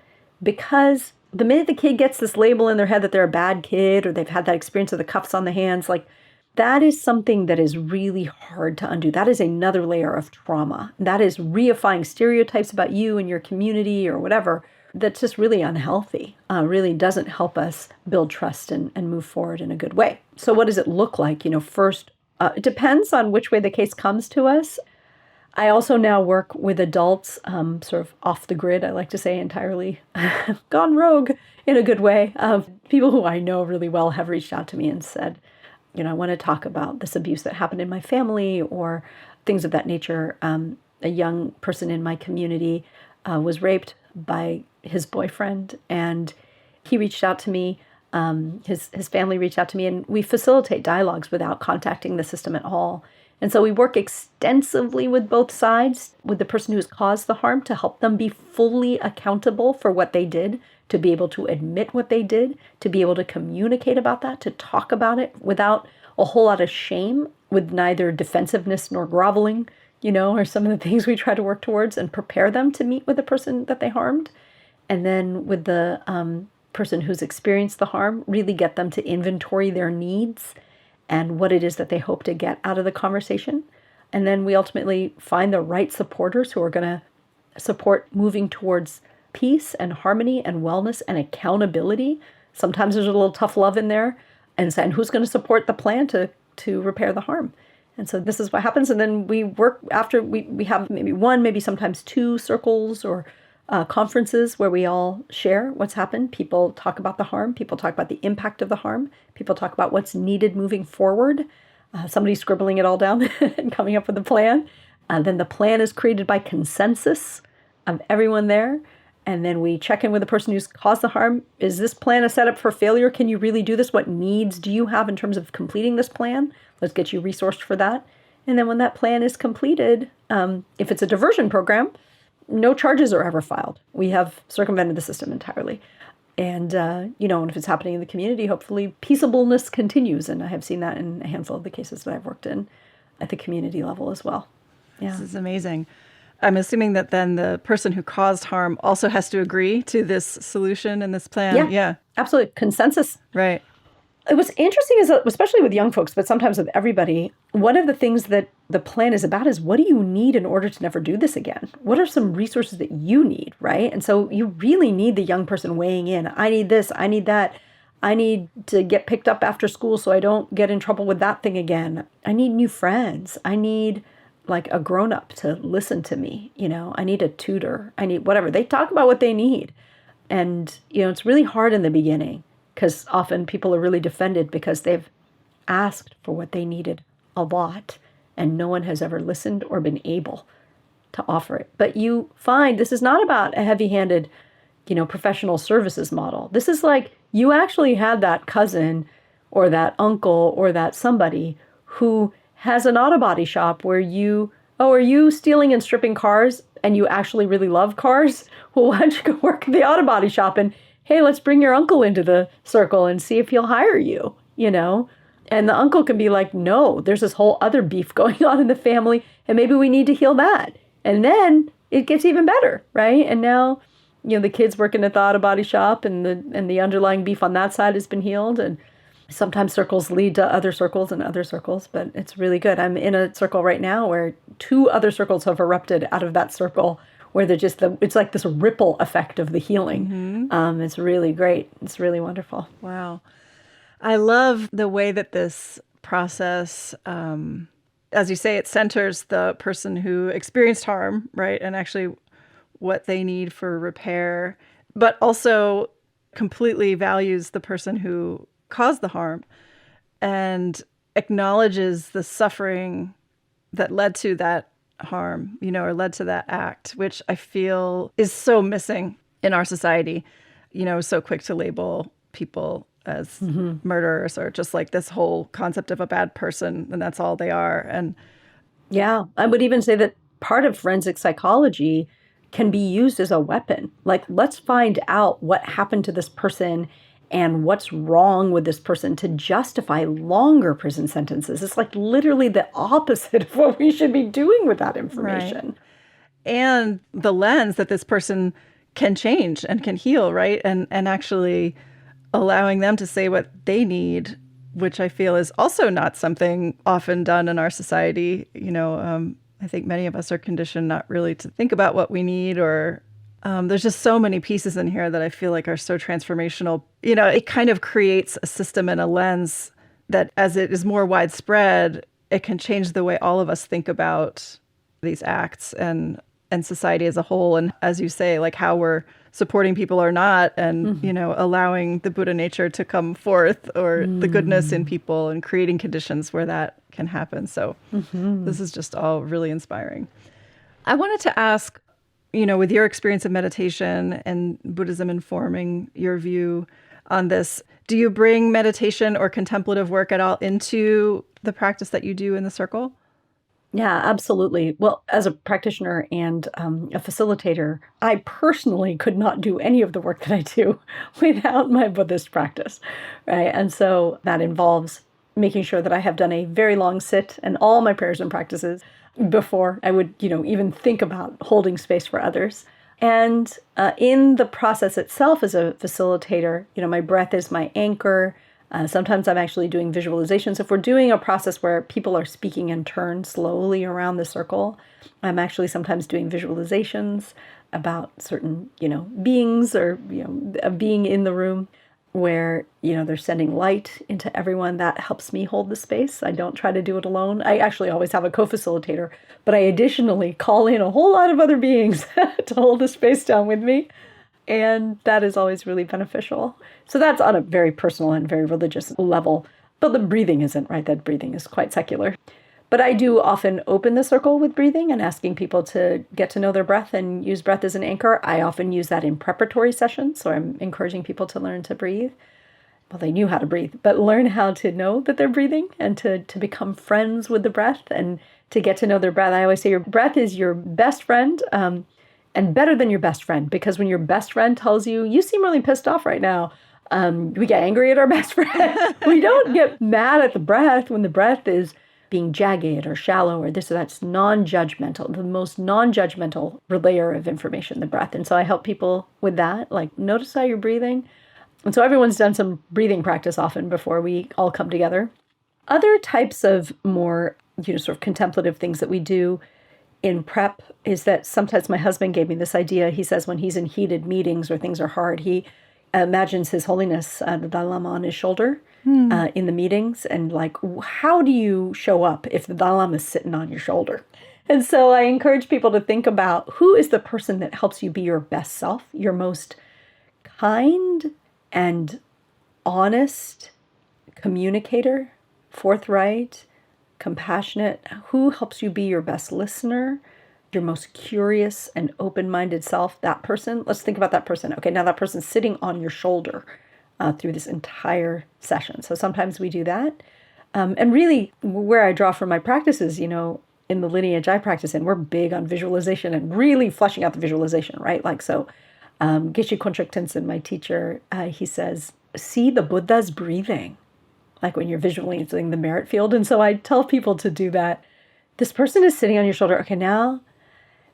because the minute the kid gets this label in their head that they're a bad kid or they've had that experience of the cuffs on the hands, like that is something that is really hard to undo. That is another layer of trauma. That is reifying stereotypes about you and your community or whatever. That's just really unhealthy, really doesn't help us build trust and move forward in a good way. So what does it look like? First, it depends on which way the case comes to us. I also now work with adults, sort of off the grid, I like to say, entirely gone rogue in a good way. People who I know really well have reached out to me and said, I want to talk about this abuse that happened in my family or things of that nature. A young person in my community was raped by his boyfriend, and he reached out to me. His family reached out to me, and we facilitate dialogues without contacting the system at all. And so we work extensively with both sides, with the person who's caused the harm to help them be fully accountable for what they did, to be able to admit what they did, to be able to communicate about that, to talk about it without a whole lot of shame, with neither defensiveness nor groveling, are some of the things we try to work towards, and prepare them to meet with the person that they harmed. And then with the person who's experienced the harm, really get them to inventory their needs and what it is that they hope to get out of the conversation. And then we ultimately find the right supporters who are going to support moving towards peace and harmony and wellness and accountability. Sometimes there's a little tough love in there, and who's going to support the plan to repair the harm. And so this is what happens. And then we work after we have maybe one, maybe sometimes two circles or conferences where we all share what's happened. People talk about the harm. People talk about the impact of the harm. People talk about what's needed moving forward. Somebody's scribbling it all down and coming up with a plan. Then the plan is created by consensus of everyone there. And then we check in with the person who's caused the harm. Is this plan a setup for failure? Can you really do this? What needs do you have in terms of completing this plan? Let's get you resourced for that. And then when that plan is completed, if it's a diversion program, no charges are ever filed. We have circumvented the system entirely. And, and if it's happening in the community, hopefully peaceableness continues. And I have seen that in a handful of the cases that I've worked in at the community level as well. Yeah. This is amazing. I'm assuming that then the person who caused harm also has to agree to this solution and this plan. Yeah. Absolutely. Consensus. Right. What's interesting is, especially with young folks, but sometimes with everybody, one of the things that the plan is about is, what do you need in order to never do this again? What are some resources that you need, right? And so you really need the young person weighing in. I need this, I need that. I need to get picked up after school so I don't get in trouble with that thing again. I need new friends. I need like a grown-up to listen to me. I need a tutor. I need whatever. They talk about what they need. And, it's really hard in the beginning, because often people are really defended because they've asked for what they needed a lot, and no one has ever listened or been able to offer it. But you find this is not about a heavy-handed, professional services model. This is like you actually had that cousin or that uncle or that somebody who has an auto body shop where are you stealing and stripping cars and you actually really love cars? Well, why don't you go work at the auto body shop and, hey, let's bring your uncle into the circle and see if he'll hire you, And the uncle can be like, no, there's this whole other beef going on in the family, and maybe we need to heal that. And then it gets even better, right? And now, the kid's working at the auto body shop, and the underlying beef on that side has been healed. And sometimes circles lead to other circles and other circles, but it's really good. I'm in a circle right now where 2 other circles have erupted out of that circle, where they're just it's like this ripple effect of the healing. Mm-hmm. It's really great. It's really wonderful. Wow. I love the way that this process, as you say, it centers the person who experienced harm, right? And actually what they need for repair, but also completely values the person who caused the harm and acknowledges the suffering that led to that harm, or led to that act, which I feel is so missing in our society, so quick to label people as murderers, or just like this whole concept of a bad person, and that's all they are. And yeah, I would even say that part of forensic psychology can be used as a weapon. Like, let's find out what happened to this person and what's wrong with this person to justify longer prison sentences. It's like literally the opposite of what we should be doing with that information. Right. And the lens that this person can change and can heal, right? And actually allowing them to say what they need, which I feel is also not something often done in our society. I think many of us are conditioned not really to think about what we need, or there's just so many pieces in here that I feel like are so transformational. It kind of creates a system and a lens that, as it is more widespread, it can change the way all of us think about these acts and society as a whole. And as you say, like how we're supporting people or not, and, allowing the Buddha nature to come forth, or the goodness in people, and creating conditions where that can happen. So this is just all really inspiring. I wanted to ask, with your experience of meditation and Buddhism informing your view on this, do you bring meditation or contemplative work at all into the practice that you do in the circle? Yeah, absolutely. Well, as a practitioner and a facilitator, I personally could not do any of the work that I do without my Buddhist practice, right? And so that involves making sure that I have done a very long sit and all my prayers and practices before I would, even think about holding space for others. And in the process itself as a facilitator, my breath is my anchor. Sometimes I'm actually doing visualizations. If we're doing a process where people are speaking in turn slowly around the circle, I'm actually sometimes doing visualizations about certain, beings, or, a being in the room where, they're sending light into everyone. That helps me hold the space. I don't try to do it alone. I actually always have a co-facilitator, but I additionally call in a whole lot of other beings to hold the space down with me. And that is always really beneficial. So that's on a very personal and very religious level. But the breathing isn't, right? That breathing is quite secular. But I do often open the circle with breathing and asking people to get to know their breath and use breath as an anchor. I often use that in preparatory sessions. So I'm encouraging people to learn to breathe. Well, they knew how to breathe, but learn how to know that they're breathing, and to become friends with the breath and to get to know their breath. I always say your breath is your best friend. And better than your best friend, because when your best friend tells you, you seem really pissed off right now, we get angry at our best friend. We don't get mad at the breath when the breath is being jagged or shallow or this or that's non-judgmental, the most non-judgmental layer of information, the breath. And so I help people with that, like notice how you're breathing. And so everyone's done some breathing practice often before we all come together. Other types of more, sort of contemplative things that we do in prep is that sometimes my husband gave me this idea. He says when he's in heated meetings or things are hard, he imagines His Holiness, the Dalai Lama, on his shoulder in the meetings. And like, how do you show up if the Dalai Lama is sitting on your shoulder? And so I encourage people to think about who is the person that helps you be your best self, your most kind and honest communicator, forthright, compassionate, who helps you be your best listener, your most curious and open-minded self, that person. Let's think about that person. Okay, now that person's sitting on your shoulder through this entire session. So sometimes we do that. And really, where I draw from my practices, in the lineage I practice in, we're big on visualization and really fleshing out the visualization, right? Like, so Geshe Konsrak Tenzin, my teacher, he says, see the Buddha's breathing, like when you're visualizing the merit field. And so I tell people to do that. This person is sitting on your shoulder. Okay, now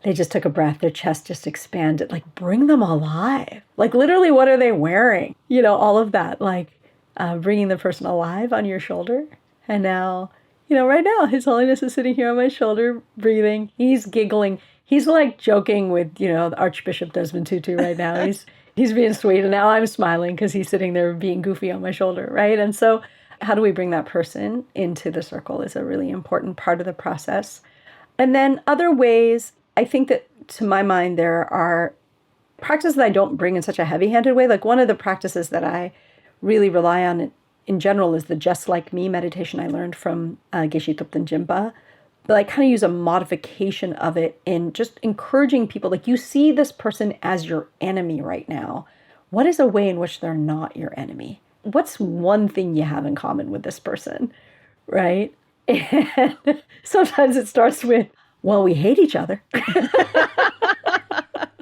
they just took a breath. Their chest just expanded. Like, bring them alive. Like, literally, what are they wearing? All of that. Like, bringing the person alive on your shoulder. And now, right now, His Holiness is sitting here on my shoulder, breathing. He's giggling. He's like joking with, Archbishop Desmond Tutu right now. He's being sweet. And now I'm smiling because he's sitting there being goofy on my shoulder, right? And so how do we bring that person into the circle is a really important part of the process. And then other ways, I think that to my mind, there are practices that I don't bring in such a heavy-handed way. Like one of the practices that I really rely on in general is the just like me meditation I learned from Geshe Thupten Jinpa. But I kind of use a modification of it in just encouraging people, like you see this person as your enemy right now. What is a way in which they're not your enemy? What's one thing you have in common with this person, right? And sometimes it starts with, well, we hate each other. Okay,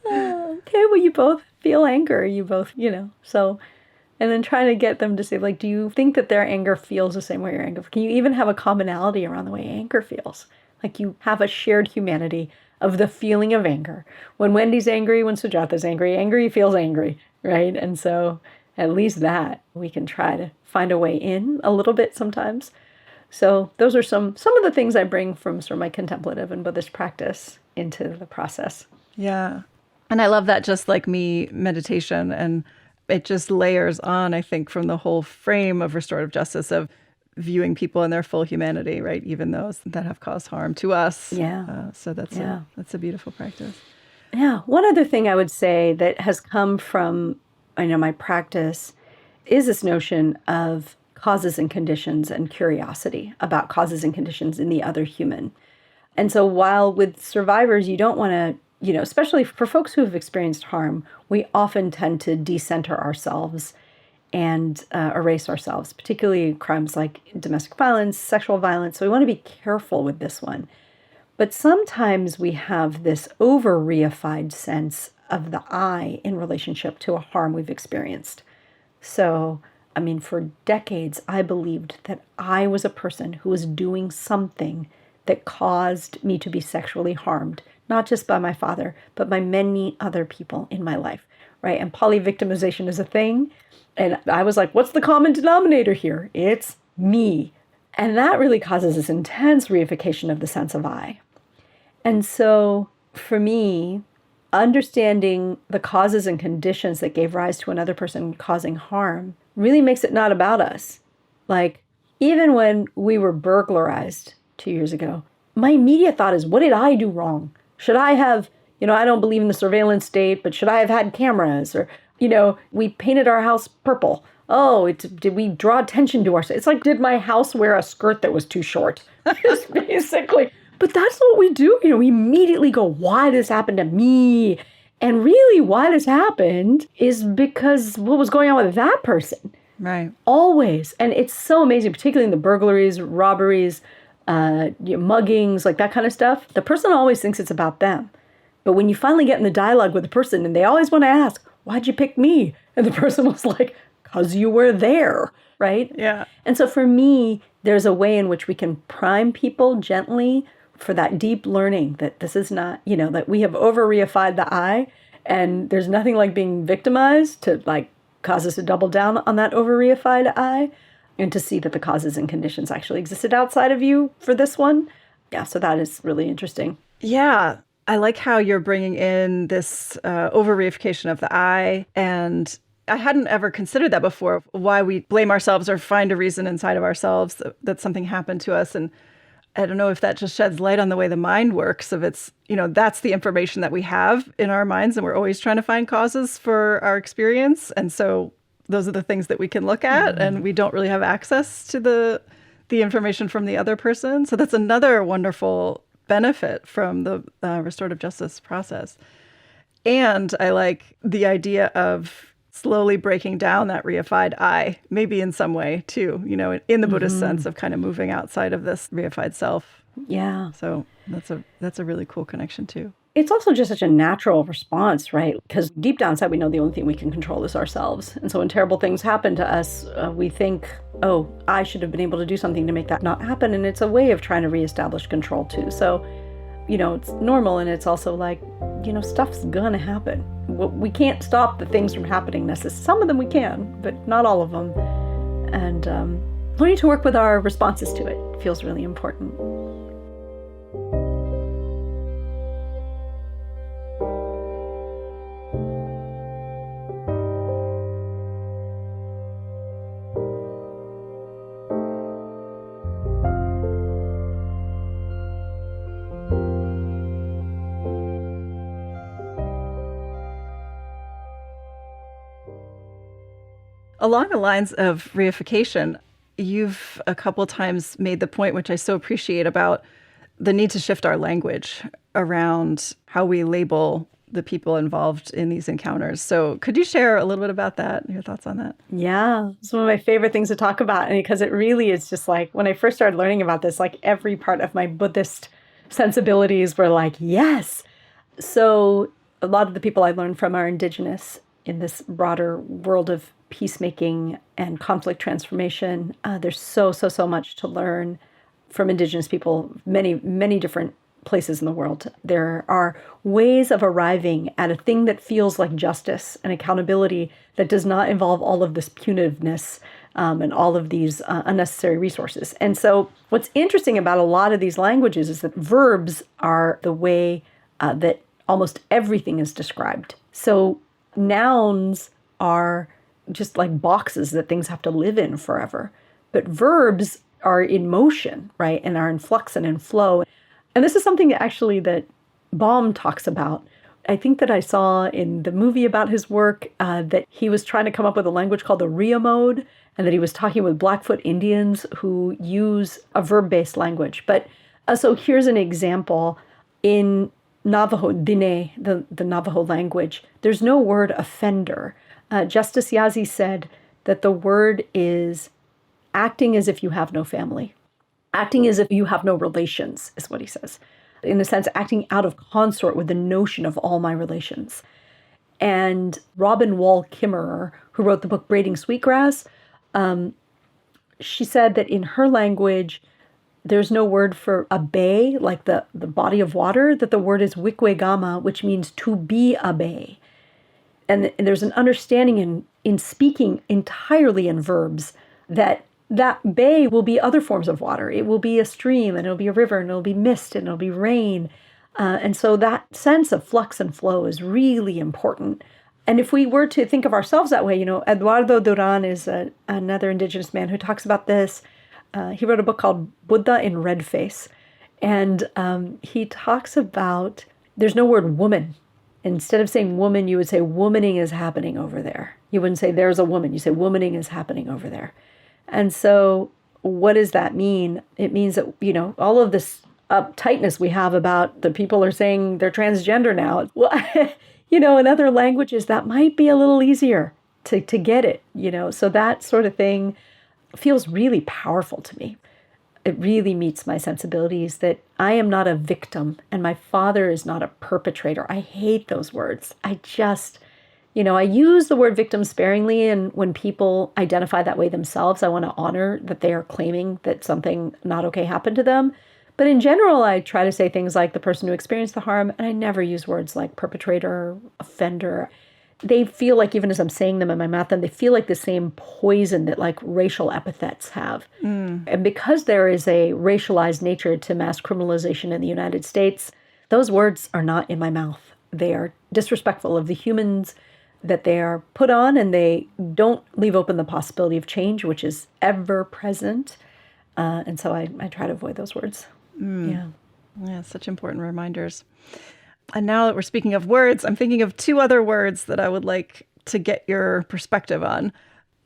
well, you both feel anger. You both, so, and then trying to get them to say, like, do you think that their anger feels the same way your anger? Can you even have a commonality around the way anger feels? Like you have a shared humanity of the feeling of anger. When Wendy's angry, when Sujatha's angry, angry feels angry, right? And so at least that we can try to find a way in a little bit sometimes. So those are some of the things I bring from sort of my contemplative and Buddhist practice into the process. Yeah. And I love that just like me meditation, and it just layers on, I think, from the whole frame of restorative justice of viewing people in their full humanity, right? Even those that have caused harm to us. Yeah. So that's a beautiful practice. Yeah. One other thing I would say that has come from, my practice is this notion of causes and conditions and curiosity about causes and conditions in the other human. And so while with survivors, you don't want to, especially for folks who have experienced harm, we often tend to decenter ourselves and erase ourselves, particularly crimes like domestic violence, sexual violence. So we want to be careful with this one. But sometimes we have this over-reified sense of the I in relationship to a harm we've experienced. So, for decades, I believed that I was a person who was doing something that caused me to be sexually harmed, not just by my father, but by many other people in my life, right? And polyvictimization is a thing. And I was like, what's the common denominator here? It's me. And that really causes this intense reification of the sense of I. And so for me, understanding the causes and conditions that gave rise to another person causing harm really makes it not about us. Like, even when we were burglarized 2 years ago, my immediate thought is, what did I do wrong? Should I have, I don't believe in the surveillance state, but should I have had cameras? Or, we painted our house purple. Oh, did we draw attention to ourselves? It's like, did my house wear a skirt that was too short? It's basically. But that's what we do. We immediately go, why did this happen to me? And really why this happened is because what was going on with that person. Right. Always. And it's so amazing, particularly in the burglaries, robberies, muggings, like that kind of stuff. The person always thinks it's about them. But when you finally get in the dialogue with the person and they always want to ask, why'd you pick me? And the person was like, because you were there, right? Yeah. And so for me, there's a way in which we can prime people gently for that deep learning that this is not, that we have over-reified the I, and there's nothing like being victimized to cause us to double down on that over-reified I, and to see that the causes and conditions actually existed outside of you for this one. Yeah, so that is really interesting. Yeah. I like how you're bringing in this over-reification of the I, and I hadn't ever considered that before, why we blame ourselves or find a reason inside of ourselves that something happened to us. And I don't know if that just sheds light on the way the mind works, of it's, that's the information that we have in our minds, and we're always trying to find causes for our experience. And so those are the things that we can look at, and we don't really have access to the information from the other person. So that's another wonderful benefit from the restorative justice process. And I like the idea of slowly breaking down that reified I, maybe in some way too, in the Buddhist sense of kind of moving outside of this reified self. Yeah. So that's a really cool connection too. It's also just such a natural response, right? Because deep down inside, we know the only thing we can control is ourselves. And so when terrible things happen to us, we think, oh, I should have been able to do something to make that not happen. And it's a way of trying to reestablish control too. So, it's normal, and it's also like, stuff's gonna happen. We can't stop the things from happening necessarily. Some of them we can, but not all of them. And learning to work with our responses to it feels really important. Along the lines of reification, you've a couple times made the point, which I so appreciate, about the need to shift our language around how we label the people involved in these encounters. So could you share a little bit about that, your thoughts on that? Yeah, it's one of my favorite things to talk about. And because it really is just like, when I first started learning about this, like every part of my Buddhist sensibilities were like, yes. So a lot of the people I learned from are indigenous in this broader world of peacemaking and conflict transformation. There's so much to learn from indigenous people, many different places in the world. There are ways of arriving at a thing that feels like justice and accountability that does not involve all of this punitiveness and all of these unnecessary resources. And so what's interesting about a lot of these languages is that verbs are the way that almost everything is described. So nouns are just like boxes that things have to live in forever. But verbs are in motion, right? And are in flux and in flow. And this is something actually that Baum talks about. I think that I saw in the movie about his work that he was trying to come up with a language called the reimagines, and that he was talking with Blackfoot Indians who use a verb-based language. But so here's an example. In Navajo, Diné, the Navajo language, there's no word offender. Justice Yazzie said that the word is acting as if you have no family. Acting as if you have no relations, is what he says. In a sense, acting out of consort with the notion of all my relations. And Robin Wall Kimmerer, who wrote the book Braiding Sweetgrass, she said that in her language, there's no word for a bay, like the body of water, that the word is wikwegama, which means to be a bay. And there's an understanding in speaking entirely in verbs that bay will be other forms of water. It will be a stream, and it'll be a river, and it'll be mist, and it'll be rain. And so that sense of flux and flow is really important. And if we were to think of ourselves that way, Eduardo Duran is another indigenous man who talks about this. He wrote a book called Buddha in Red Face. And he talks about, there's no word woman. Instead of saying woman, you would say womaning is happening over there. You wouldn't say there's a woman. You say womaning is happening over there. And so what does that mean? It means that, all of this uptightness we have about the people are saying they're transgender now. Well, in other languages, that might be a little easier to get it, So that sort of thing feels really powerful to me. It really meets my sensibilities that I am not a victim and my father is not a perpetrator. I hate those words. I use the word victim sparingly, and when people identify that way themselves, I want to honor that they are claiming that something not okay happened to them. But in general, I try to say things like the person who experienced the harm, and I never use words like perpetrator, offender. They feel like, even as I'm saying them in my mouth, and they feel like the same poison that like racial epithets have. And because there is a racialized nature to mass criminalization in the United States, those words are not in my mouth. They are disrespectful of the humans that they are put on, and they don't leave open the possibility of change, which is ever present. And so I try to avoid those words. Yeah, such important reminders. And now that we're speaking of words, I'm thinking of two other words that I would like to get your perspective on.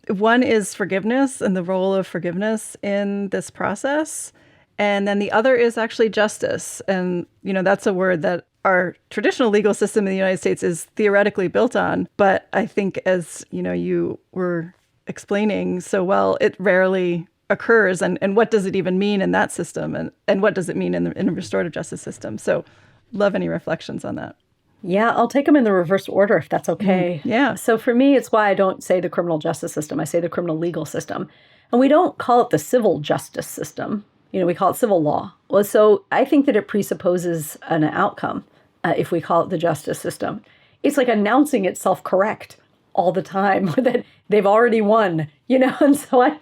One is forgiveness and the role of forgiveness in this process. And then the other is actually justice. And, that's a word that our traditional legal system in the United States is theoretically built on. But I think, as you were explaining so well, it rarely occurs. And what does it even mean in that system? And what does it mean in the restorative justice system? So love any reflections on that. Yeah, I'll take them in the reverse order if that's okay. Yeah. So for me, it's why I don't say the criminal justice system. I say the criminal legal system. And we don't call it the civil justice system. We call it civil law. Well, so I think that it presupposes an outcome if we call it the justice system. It's like announcing itself correct all the time, that they've already won, and so I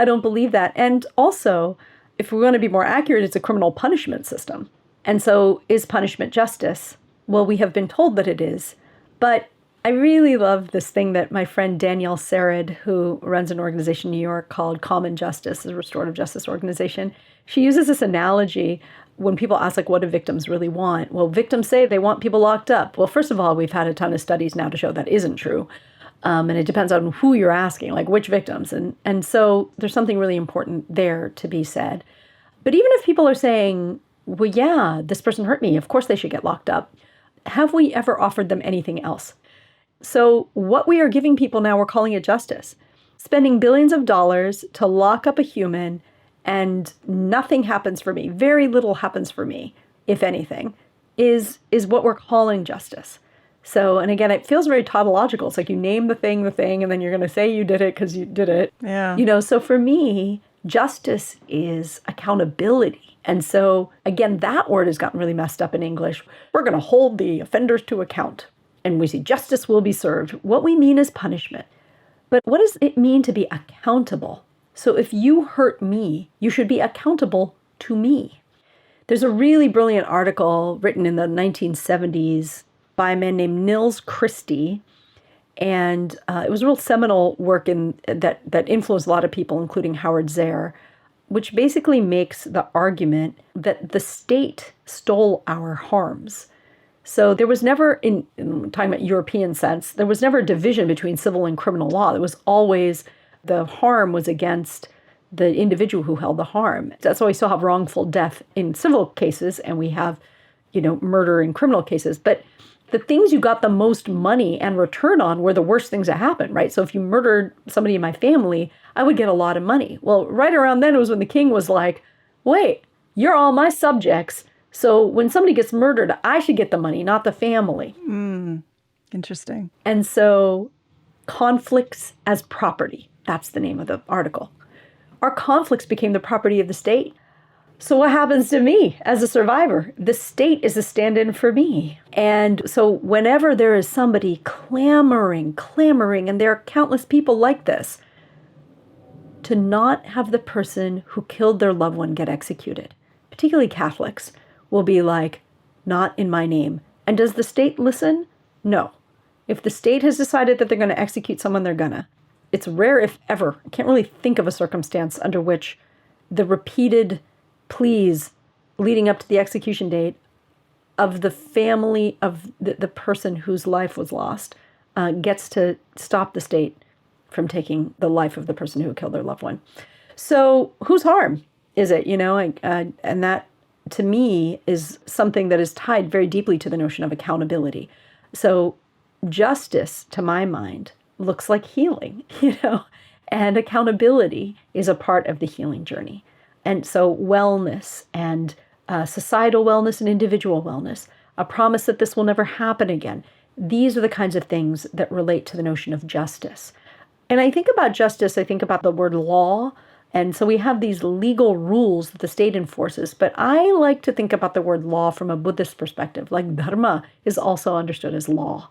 don't believe that. And also, if we want to be more accurate, it's a criminal punishment system. And so is punishment justice? Well, we have been told that it is. But I really love this thing that my friend Danielle Serid, who runs an organization in New York called Common Justice, a restorative justice organization, she uses this analogy when people ask, what do victims really want? Well, victims say they want people locked up. Well, first of all, we've had a ton of studies now to show that isn't true. And it depends on who you're asking, like which victims. And so there's something really important there to be said. But even if people are saying, well, yeah, this person hurt me, of course they should get locked up, have we ever offered them anything else? So what we are giving people now, we're calling it justice. Spending billions of dollars to lock up a human and nothing happens for me, very little happens for me, if anything, is what we're calling justice. So, and again, it feels very tautological. It's like you name the thing, and then you're going to say you did it because you did it. Yeah. So for me, justice is accountability. And so, again, that word has gotten really messed up in English. We're going to hold the offenders to account. And we see justice will be served. What we mean is punishment. But what does it mean to be accountable? So if you hurt me, you should be accountable to me. There's a really brilliant article written in the 1970s by a man named Nils Christie. And it was a real seminal work that influenced a lot of people, including Howard Zehr, which basically makes the argument that the state stole our harms. So there was never, in talking about European sense, there was never a division between civil and criminal law. It was always the harm was against the individual who held the harm. That's why we still have wrongful death in civil cases, and we have, murder in criminal cases. But the things you got the most money and return on were the worst things that happened, right? So if you murdered somebody in my family, I would get a lot of money. Well, right around then, it was when the king was like, wait, you're all my subjects. So when somebody gets murdered, I should get the money, not the family. Interesting. And so conflicts as property, that's the name of the article. Our conflicts became the property of the state. So what happens to me as a survivor? The state is a stand-in for me. And so whenever there is somebody clamoring, and there are countless people like this, to not have the person who killed their loved one get executed, particularly Catholics, will be like, not in my name. And does the state listen? No. If the state has decided that they're going to execute someone, they're gonna. It's rare, if ever. I can't really think of a circumstance under which the repeated pleas leading up to the execution date of the family of the person whose life was lost gets to stop the state from taking the life of the person who killed their loved one. So whose harm is it? And that, to me, is something that is tied very deeply to the notion of accountability. So justice, to my mind, looks like healing, and accountability is a part of the healing journey. And so wellness and societal wellness and individual wellness, a promise that this will never happen again. These are the kinds of things that relate to the notion of justice. And I think about justice, I think about the word law. And so we have these legal rules that the state enforces. But I like to think about the word law from a Buddhist perspective. Like dharma is also understood as law.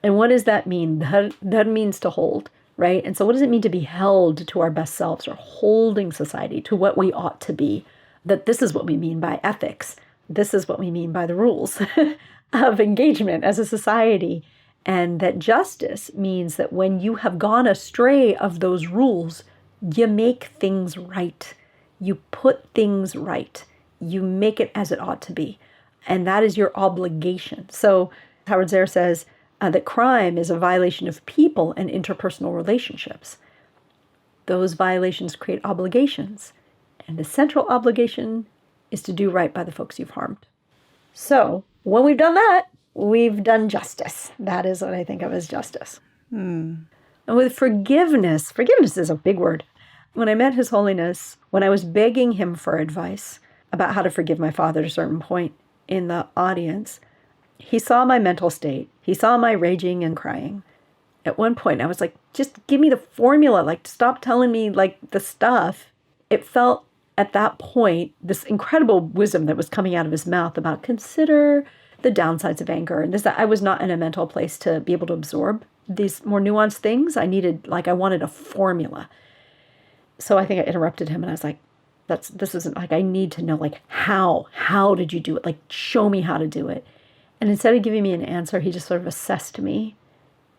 And what does that mean? Dhar means to hold. Right? And so what does it mean to be held to our best selves, or holding society to what we ought to be? That this is what we mean by ethics. This is what we mean by the rules of engagement as a society. And that justice means that when you have gone astray of those rules, you make things right. You put things right. You make it as it ought to be. And that is your obligation. So Howard Zehr says, that crime is a violation of people and interpersonal relationships. Those violations create obligations, and the central obligation is to do right by the folks you've harmed. So when we've done that, we've done justice. That is what I think of as justice. And with forgiveness is a big word. When I met His Holiness, when I was begging him for advice about how to forgive my father at a certain point in the audience, he saw my mental state. He saw my raging and crying. At one point, I was like, just give me the formula. Like, stop telling me, the stuff. It felt at that point, this incredible wisdom that was coming out of his mouth about consider the downsides of anger. And that I was not in a mental place to be able to absorb these more nuanced things. I wanted a formula. So I think I interrupted him and I was like, this isn't I need to know, how did you do it? Show me how to do it. And instead of giving me an answer, he just sort of assessed me.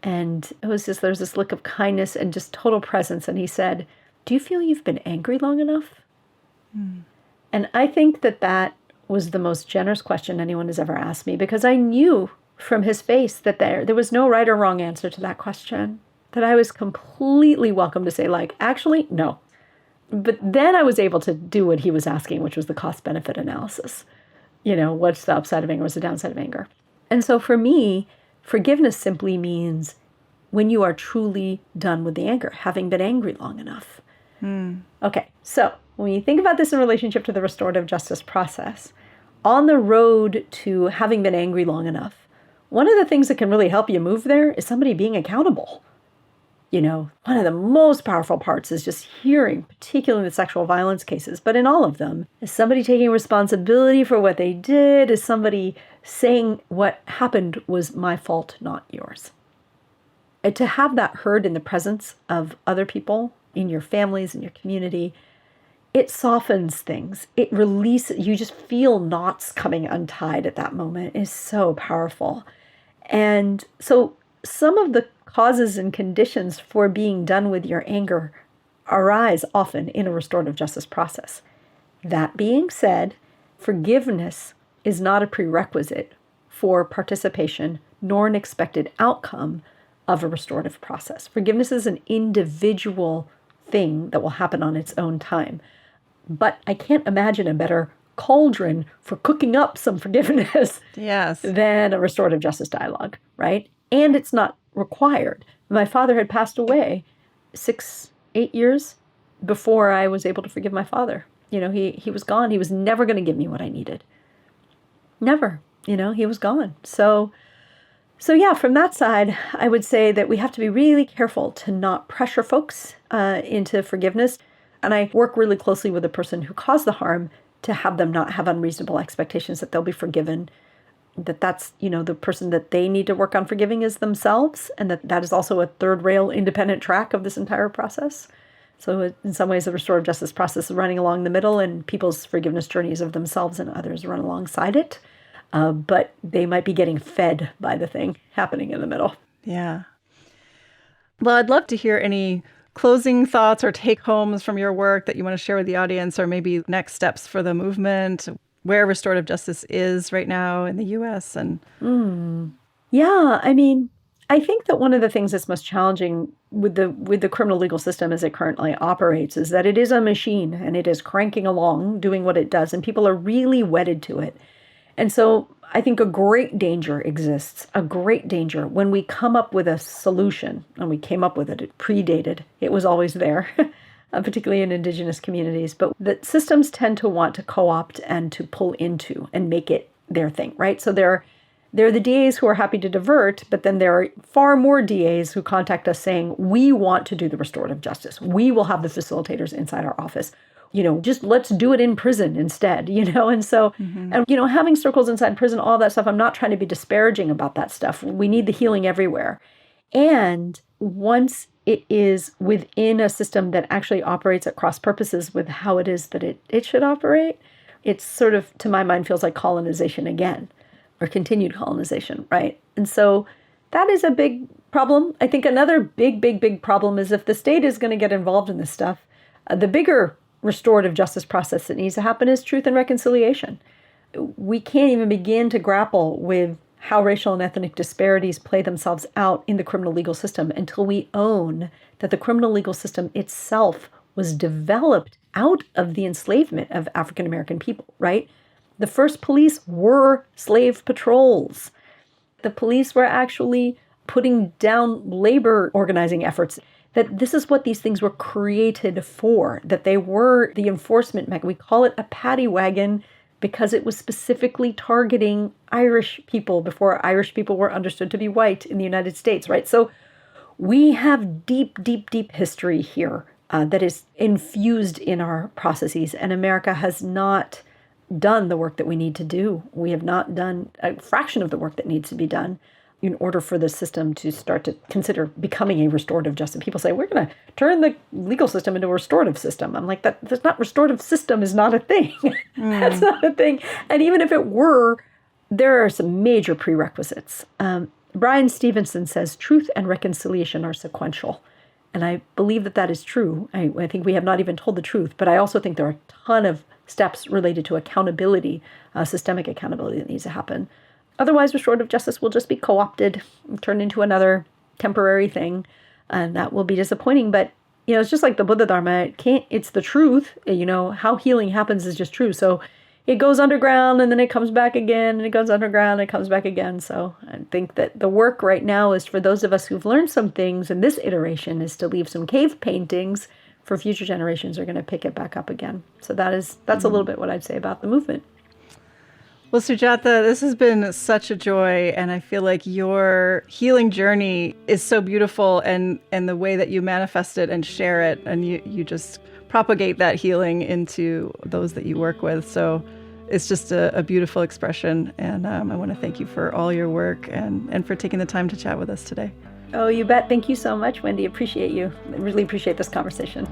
And it was there was this look of kindness and just total presence. And he said, do you feel you've been angry long enough? And I think that was the most generous question anyone has ever asked me, because I knew from his face that there was no right or wrong answer to that question, that I was completely welcome to say, actually, no. But then I was able to do what he was asking, which was the cost-benefit analysis. What's the upside of anger? What's the downside of anger? And so for me, forgiveness simply means when you are truly done with the anger, having been angry long enough. Okay, so when you think about this in relationship to the restorative justice process, on the road to having been angry long enough, one of the things that can really help you move there is somebody being accountable. One of the most powerful parts is just hearing, particularly in the sexual violence cases, but in all of them, is somebody taking responsibility for what they did, is somebody saying what happened was my fault, not yours. And to have that heard in the presence of other people, in your families, in your community, it softens things. It releases, you just feel knots coming untied at that moment. It is so powerful. And so some of the causes and conditions for being done with your anger arise often in a restorative justice process. That being said, forgiveness is not a prerequisite for participation nor an expected outcome of a restorative process. Forgiveness is an individual thing that will happen on its own time. But I can't imagine a better cauldron for cooking up some forgiveness than a restorative justice dialogue, right? And it's not required. My father had passed away 8 years before I was able to forgive my father. He was gone. He was never going to give me what I needed. Never. He was gone. So yeah, from that side, I would say that we have to be really careful to not pressure folks into forgiveness. And I work really closely with the person who caused the harm to have them not have unreasonable expectations that they'll be forgiven, that's the person that they need to work on forgiving is themselves, and that is also a third rail independent track of this entire process. So in some ways, the restorative justice process is running along the middle, and people's forgiveness journeys of themselves and others run alongside it. But they might be getting fed by the thing happening in the middle. Yeah. Well, I'd love to hear any closing thoughts or take-homes from your work that you want to share with the audience, or maybe next steps for the movement, where restorative justice is right now in the U.S. and Yeah, I think that one of the things that's most challenging with the criminal legal system as it currently operates is that it is a machine, and it is cranking along, doing what it does, and people are really wedded to it. And so I think a great danger exists, a great danger when we come up with a solution, and we came up with it, it predated, it was always there, particularly in Indigenous communities, but that systems tend to want to co-opt and to pull into and make it their thing, right? So there are the DAs who are happy to divert, but then there are far more DAs who contact us saying, we want to do the restorative justice. We will have the facilitators inside our office. Just let's do it in prison instead, and so, and, having circles inside prison, all that stuff, I'm not trying to be disparaging about that stuff. We need the healing everywhere. And once it is within a system that actually operates at cross purposes with how it is that it should operate, it's sort of, to my mind, feels like colonization again, or continued colonization, right? And so that is a big problem. I think another big problem is if the state is going to get involved in this stuff, the bigger restorative justice process that needs to happen is truth and reconciliation. We can't even begin to grapple with how racial and ethnic disparities play themselves out in the criminal legal system until we own that the criminal legal system itself was developed out of the enslavement of African American people, right? The first police were slave patrols. The police were actually putting down labor organizing efforts. That this is what these things were created for, that they were the enforcement mechanism. We call it a paddy wagon because it was specifically targeting Irish people before Irish people were understood to be white in the United States, right? So we have deep history here that is infused in our processes, and America has not done the work that we need to do. We have not done a fraction of the work that needs to be done in order for the system to start to consider becoming a restorative justice. People say, we're going to turn the legal system into a restorative system. I'm like, that's not, restorative system is not a thing. That's not a thing. And even if it were, there are some major prerequisites. Brian Stevenson says, truth and reconciliation are sequential. And I believe that is true. I think we have not even told the truth, but I also think there are a ton of steps related to accountability, systemic accountability that needs to happen. Otherwise, restorative justice will just be co-opted, turned into another temporary thing, and that will be disappointing. But, it's just like the Buddha Dharma. It's the truth. How healing happens is just true. So it goes underground, and then it comes back again, and it goes underground, and it comes back again. So I think that the work right now is for those of us who've learned some things in this iteration is to leave some cave paintings for future generations who are going to pick it back up again. So that's a little bit what I'd say about the movement. Well, Sujatha, this has been such a joy, and I feel like your healing journey is so beautiful, and the way that you manifest it and share it, and you just propagate that healing into those that you work with. So it's just a beautiful expression, and I want to thank you for all your work and for taking the time to chat with us today. Oh, you bet. Thank you so much, Wendy. Appreciate you. I really appreciate this conversation.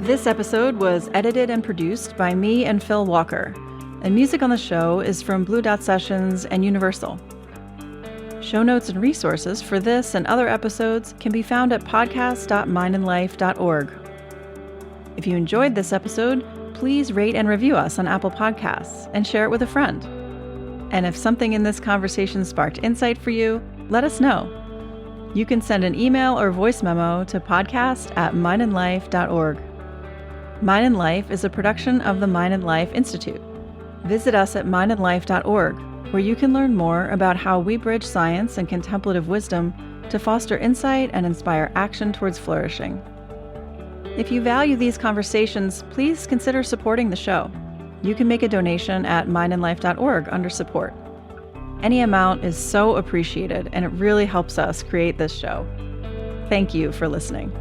This episode was edited and produced by me and Phil Walker, and music on the show is from Blue Dot Sessions and Universal. Show notes and resources for this and other episodes can be found at podcast.mindandlife.org. If you enjoyed this episode, please rate and review us on Apple Podcasts and share it with a friend. And if something in this conversation sparked insight for you, let us know. You can send an email or voice memo to podcast@mindandlife.org. Mind and Life is a production of the Mind and Life Institute. Visit us at mindandlife.org, where you can learn more about how we bridge science and contemplative wisdom to foster insight and inspire action towards flourishing. If you value these conversations, please consider supporting the show. You can make a donation at mindandlife.org under support. Any amount is so appreciated, and it really helps us create this show. Thank you for listening.